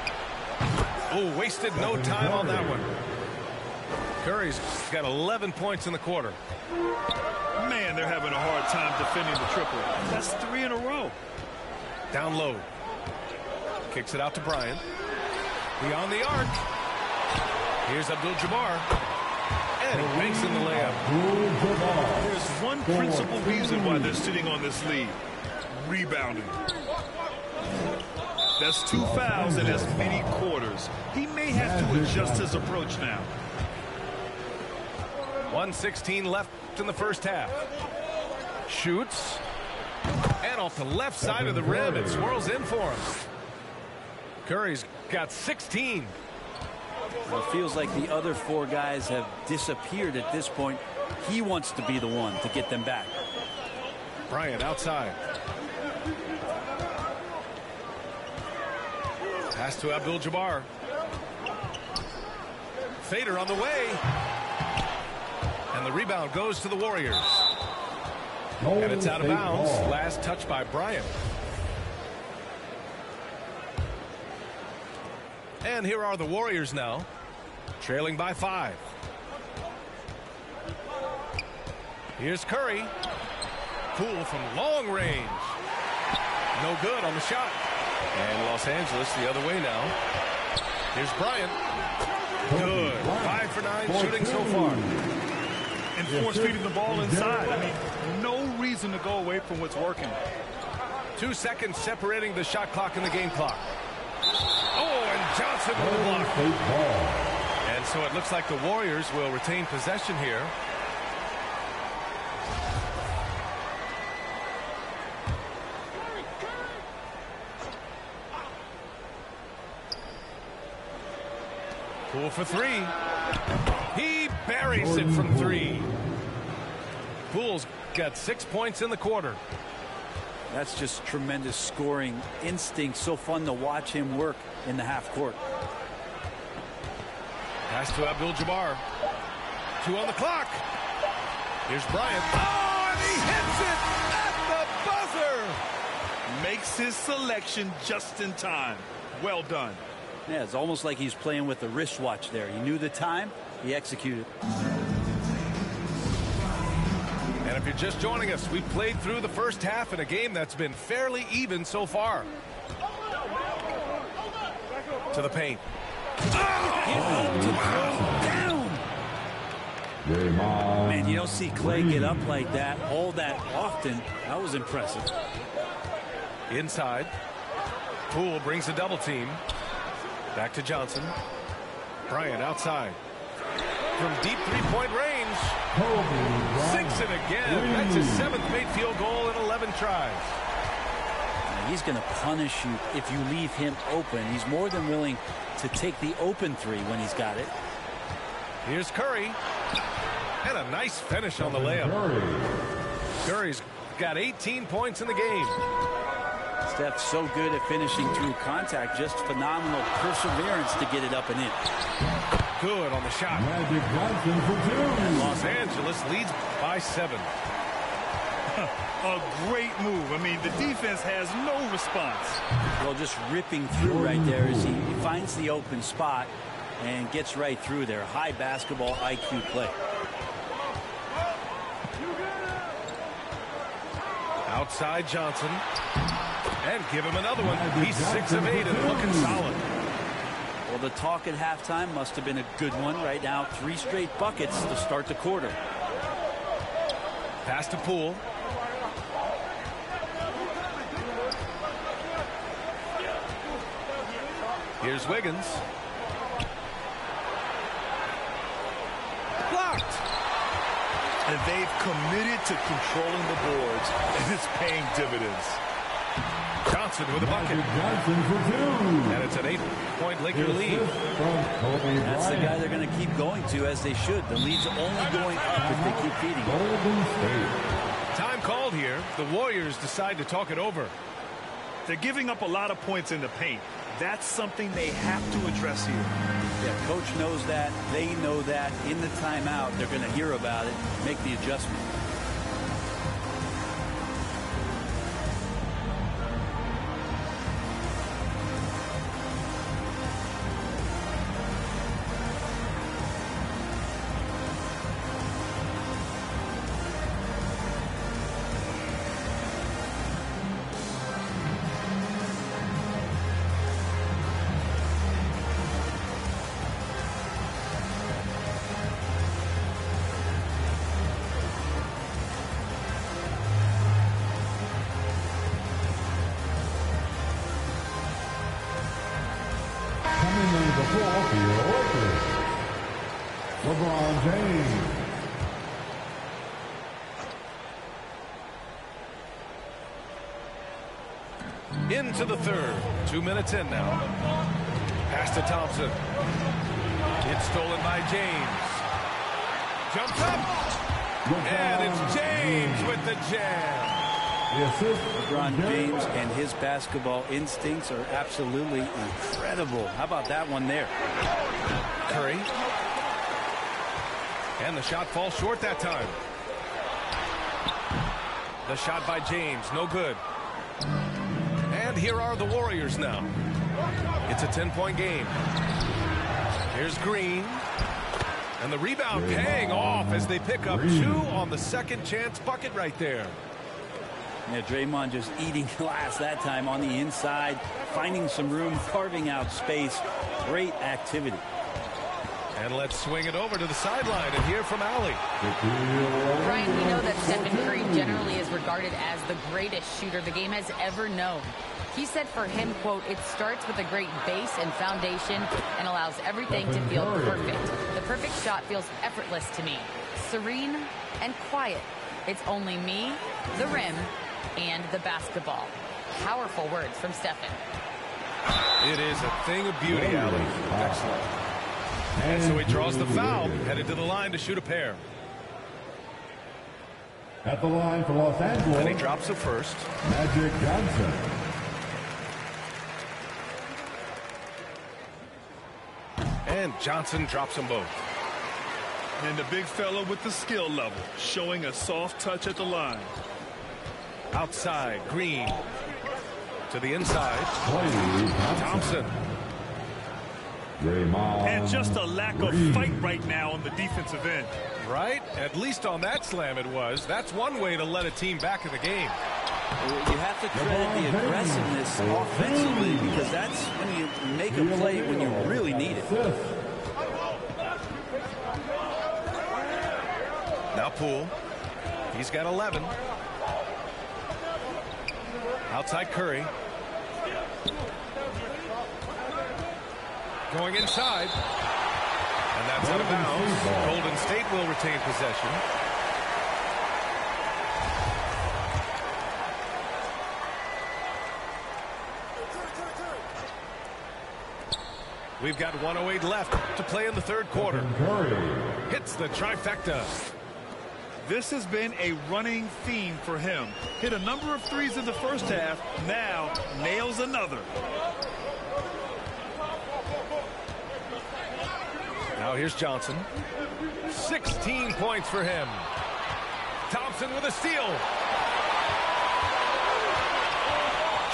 Oh, wasted no time on that one. Curry's got 11 points in the quarter. Man, they're having a hard time defending the triple. That's 3 in a row. Down low. Kicks it out to Bryant. Beyond the arc. Here's Abdul-Jabbar. And he makes in the layup. There's one principal reason why they're sitting on this lead. Rebounding. That's 2 fouls in as many quarters. He may have to adjust his approach now. 1:16 left in the first half. Shoots. And off the left side of the rim, it swirls in for him. Curry's got 16. Well, it feels like the other 4 guys have disappeared at this point. He wants to be the one to get them back. Bryant outside. Pass to Abdul-Jabbar. Fader on the way. And the rebound goes to the Warriors. And it's out of bounds. Last touch by Bryant. And here are the Warriors now, trailing by 5. Here's Curry. Poole from long range. No good on the shot. And Los Angeles the other way now. Here's Bryant. Good. 5 for 9 shooting so far. And force feeding the ball inside. I mean, no reason to go away from what's working. 2 seconds separating the shot clock and the game clock. Oh, and Johnson with the block. And so it looks like the Warriors will retain possession here. Poole for 3. He buries it from 3. Poole's got 6 points in the quarter. That's just tremendous scoring instinct. So fun to watch him work in the half court. Pass to Abdul-Jabbar. 2 on the clock. Here's Bryant. Oh, and he hits it at the buzzer. Makes his selection just in time. Well done. Yeah, it's almost like he's playing with the wristwatch there. He knew the time. He executed. And if you're just joining us, we've played through the first half in a game that's been fairly even so far. To the paint. Man, you don't see Clay get up like that all that often. That was impressive. Inside. Poole brings a double team. Back to Johnson. Bryant outside. From deep three-point range. Sinks it again. That's his 7th made field goal in 11 tries. Now, he's going to punish you if you leave him open. He's more than willing to take the open 3 when he's got it. Here's Curry. And a nice finish on the layup. Curry's got 18 points in the game. Steph's so good at finishing through contact. Just phenomenal perseverance to get it up and in. Good on the shot. And Los Angeles leads by 7. A great move. I mean, the defense has no response. Well, just ripping through right there as he finds the open spot and gets right through there. High basketball IQ play. Outside Johnson. And give him another one. He's 6 of 8 and looking solid. Well, the talk at halftime must have been a good one. Right now, 3 straight buckets to start the quarter. Pass to Poole. Here's Wiggins. Blocked. And they've committed to controlling the boards, and it's paying dividends. Johnson with a bucket. And it's an 8-point Laker lead. That's the guy they're going to keep going to, as they should. The lead's only going up if they keep feeding it. Time called here. The Warriors decide to talk it over. They're giving up a lot of points in the paint. That's something they have to address here. Yeah, coach knows that. They know that. In the timeout, they're going to hear about it, make the adjustment. LeBron James. Into the third. 2 minutes in now. Pass to Thompson. It's stolen by James. Jumps up. And it's James with the jam. LeBron James and his basketball instincts are absolutely incredible. How about that one there? Curry. And the shot falls short that time. The shot by James, no good. And here are the Warriors now. It's a 10-point game. Here's Green. And the rebound paying off as they pick up 2 on the second chance bucket right there. Yeah, Draymond just eating glass that time on the inside, finding some room, carving out space. Great activity. And let's swing it over to the sideline and hear from Allie. Brian, we know that Stephen Curry generally is regarded as the greatest shooter the game has ever known. He said for him, quote, "It starts with a great base and foundation and allows everything to feel perfect. The perfect shot feels effortless to me. Serene and quiet. It's only me, the rim, and the basketball." Powerful words from Stephen. It is a thing of beauty, Allie. Excellent. And so he draws the foul, headed to the line to shoot a pair. At the line for Los Angeles. And he drops the first. Magic Johnson. And Johnson drops them both. And the big fella with the skill level, showing a soft touch at the line. Outside, Green. To the inside. Thompson. And just a lack of fight right now on the defensive end. Right? At least on that slam it was. That's one way to let a team back in the game. You have to credit the aggressiveness offensively, because that's when you make a play when you really need it. Now Poole. He's got 11. Outside Curry. Going inside. And that's out of bounds. Golden State will retain possession. We've got 1:08 left to play in the third quarter. Hits the trifecta. This has been a running theme for him. Hit a number of threes in the first half. Now nails another. Now here's Johnson. 16 points for him. Thompson with a steal.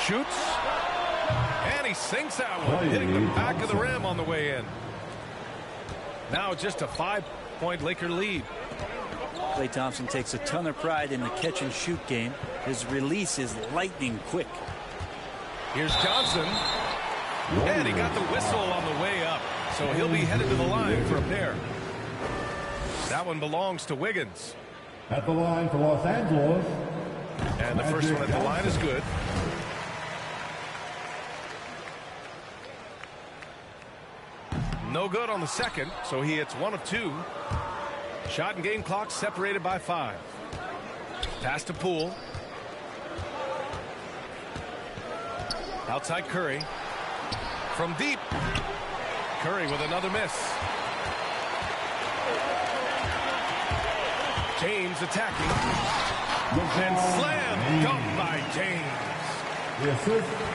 Shoots. And he sinks that one, hitting the back of the rim on the way in. Now just a 5-point Laker lead. Klay Thompson takes a ton of pride in the catch and shoot game. His release is lightning quick. Here's Johnson. And he got the whistle on the way up. So he'll be headed to the line for a pair. That one belongs to Wiggins. At the line for Los Angeles. And the first one at the line is good. No good on the second, so he hits 1 of 2. Shot and game clock separated by 5. Pass to Poole. Outside Curry. From deep. Curry with another miss. James attacking. And slam dunked by James.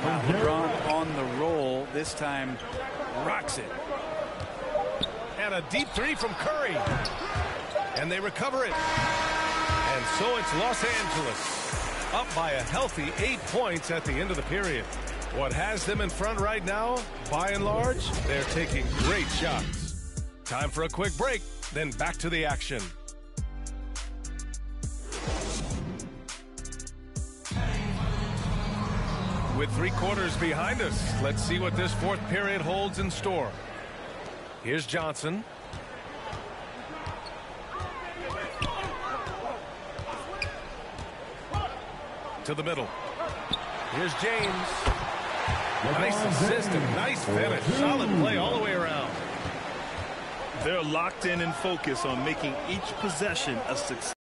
Wow, LeBron on the roll. This time rocks it. And a deep three from Curry. And they recover it. And so it's Los Angeles up by a healthy 8 points at the end of the period. What has them in front right now, by and large, they're taking great shots. Time for a quick break, then back to the action. With 3 quarters behind us, let's see what this fourth period holds in store. Here's Johnson. To the middle. Here's James. Nice assist and nice finish. Solid play all the way around. They're locked in and focused on making each possession a success.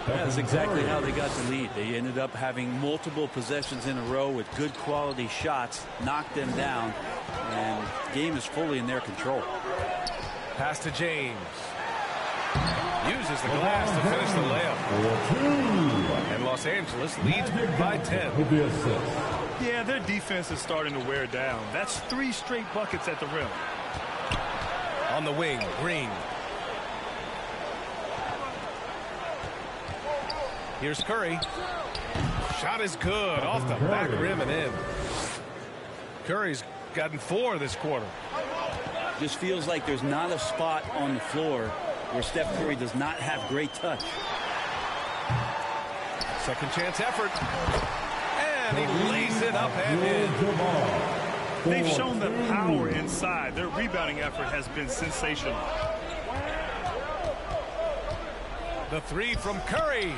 That's exactly how they got the lead. They ended up having multiple possessions in a row with good quality shots, knocked them down, and the game is fully in their control. Pass to James. Uses the glass to finish the layup. And Los Angeles leads by 10. Yeah, their defense is starting to wear down. That's 3 straight buckets at the rim. On the wing, Green. Here's Curry. Shot is good off the back rim and in. Curry's gotten 4 this quarter. Just feels like there's not a spot on the floor where Steph Curry does not have great touch. Second chance effort. And he lays it up and in. They've shown the power inside. Their rebounding effort has been sensational. The three from Curry.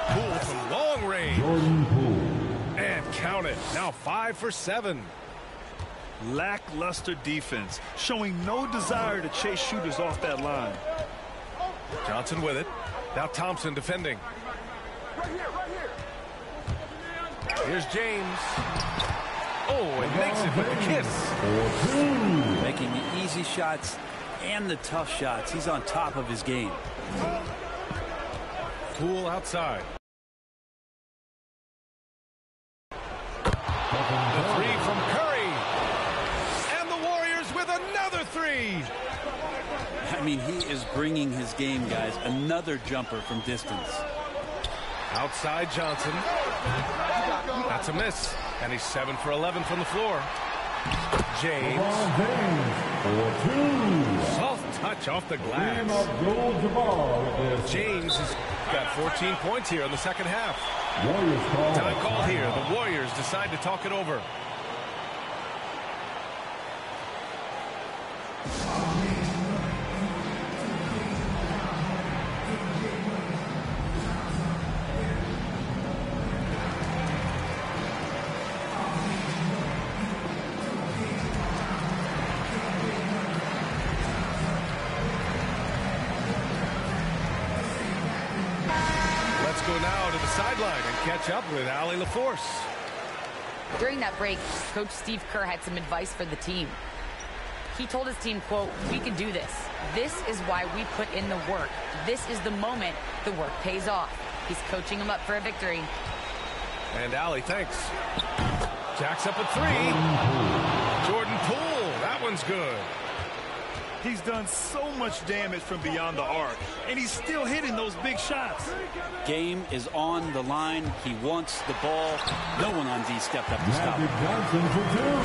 Poole from long range. Jordan Poole. And count it. Now 5 for 7. Lackluster defense, showing no desire to chase shooters off that line. Johnson with it. Now Thompson defending. Here's James. Oh, and makes it with the kiss. Making the easy shots and the tough shots. He's on top of his game. Poole outside. The three from Curry. And the Warriors with another three. I mean, he is bringing his game, guys. Another jumper from distance. Outside Johnson. That's a miss. And he's 7 for 11 from the floor. James. Soft touch off the glass. James has got 14 points here in the second half. Time call here. The Warriors decide to talk it over. Let's go now to the sideline and catch up with Allie LaForce. During that break, Coach Steve Kerr had some advice for the team. He told his team, quote, "We can do this. This is why we put in the work. This is the moment the work pays off." He's coaching them up for a victory. And Allie, thanks. Jacks up a three. Jordan Poole. That one's good. He's done so much damage from beyond the arc, and he's still hitting those big shots. Game is on the line. He wants the ball. No one on D stepped up to stop him.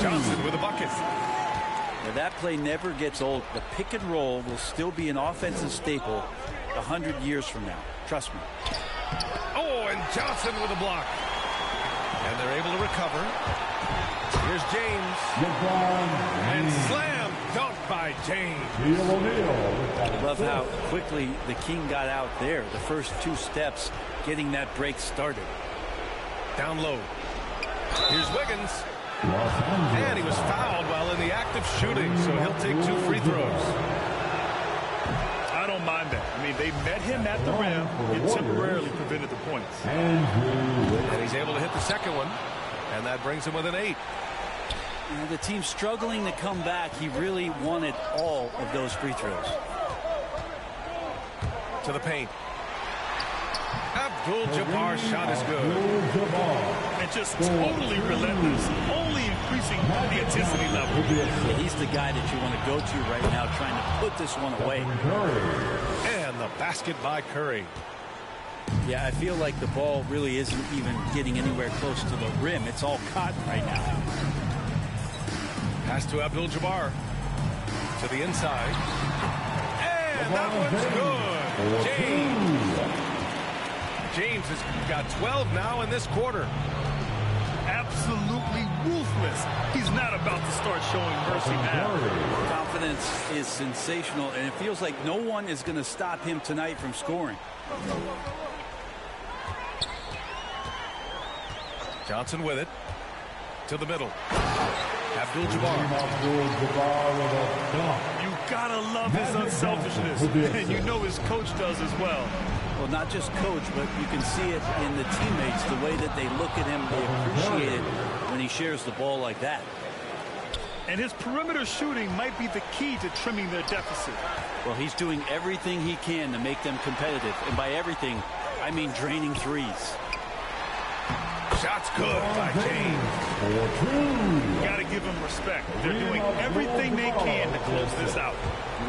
Johnson with a bucket. Now, that play never gets old. The pick and roll will still be an offensive staple 100 years from now. Trust me. Oh, and Johnson with a block. And they're able to recover. Here's James. And slam dunk by James. I love how quickly the King got out there. The first 2 steps getting that break started. Down low. Here's Wiggins. And he was fouled while in the act of shooting, so he'll take 2 free throws. I don't mind that. I mean, they met him at the rim and temporarily prevented the points. And he's able to hit the second one, and that brings him with an 8. You know, the team's struggling to come back. He really wanted all of those free throws. To the paint. Abdul-Jabbar's shot is good. And just totally relentless, only increasing the intensity level. Yeah, he's the guy that you want to go to right now, trying to put this one away. And the basket by Curry. Yeah, I feel like the ball really isn't even getting anywhere close to the rim. It's all cotton right now. Pass to Abdul-Jabbar. To the inside. And that one's good. James has got 12 now in this quarter. Absolutely ruthless. He's not about to start showing mercy now. Confidence is sensational, and it feels like no one is going to stop him tonight from scoring. Johnson with it. To the middle. Abdul-Jabbar. You gotta love his unselfishness, and you know his coach does as well. Well, not just coach, but you can see it in the teammates, the way that they look at him, they appreciate it when he shares the ball like that. And his perimeter shooting might be the key to trimming their deficit. Well, he's doing everything he can to make them competitive, and by everything, I mean draining threes. Shots good by James. Got to give him respect. They're doing everything they can to close this out.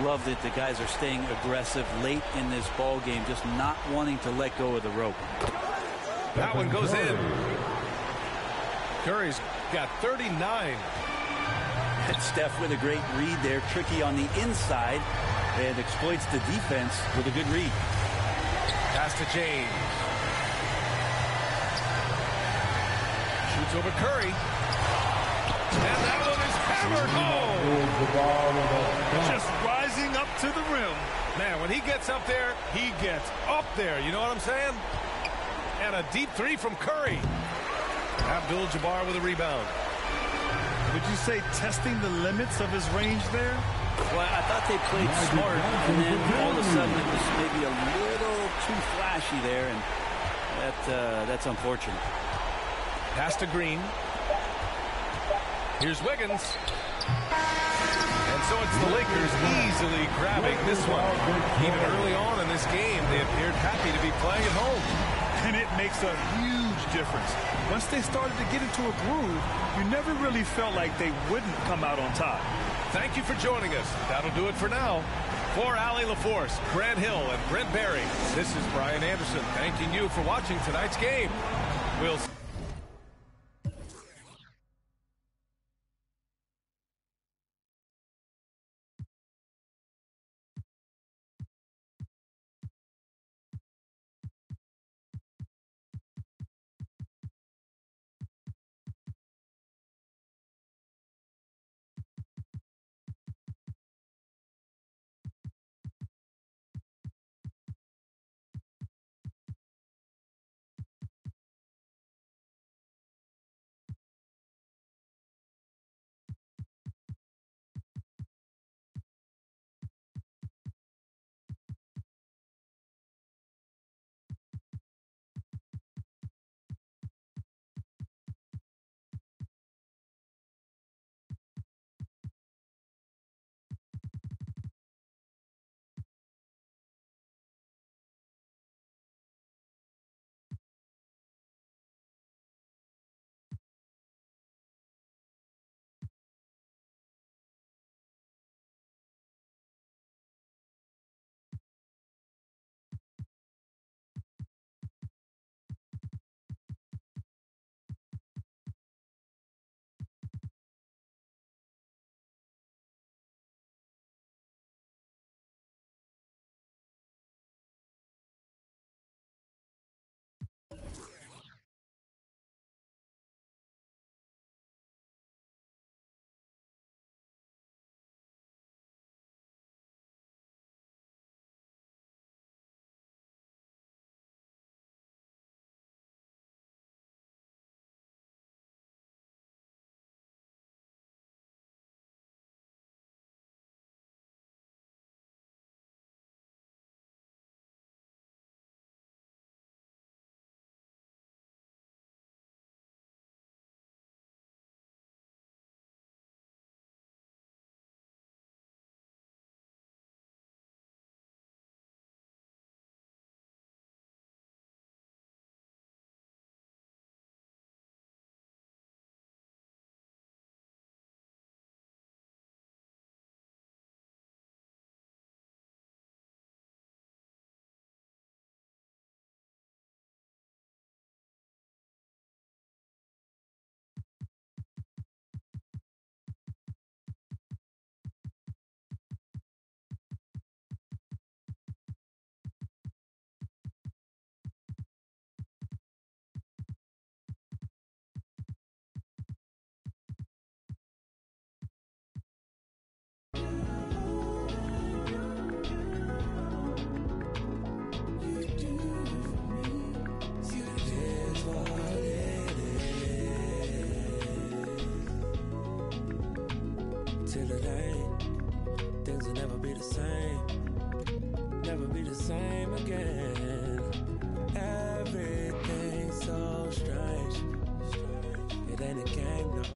Love that the guys are staying aggressive late in this ball game, just not wanting to let go of the rope. That one goes in. Curry's got 39. And Steph with a great read there, tricky on the inside, and exploits the defense with a good read. Pass to James. Shoots over Curry. And that one is hammered home. Just rising up to the rim. Man, when he gets up there, he gets up there. You know what I'm saying? And a deep three from Curry. Abdul-Jabbar with a rebound. Would you say testing the limits of his range there? Well, I thought they played smart, and then all of a sudden it was maybe a little too flashy there, and that's unfortunate. Pass to Green. Here's Wiggins. And so it's the Lakers easily grabbing this one. Even early on in this game, they appeared happy to be playing at home. And it makes a huge difference. Once they started to get into a groove, you never really felt like they wouldn't come out on top. Thank you for joining us. That'll do it for now. For Allie LaForce, Grant Hill, and Brent Barry, this is Brian Anderson thanking you for watching tonight's game. We'll see. Till it ain't, things will never be the same. Never be the same again. Everything's so strange. It ain't a game, no.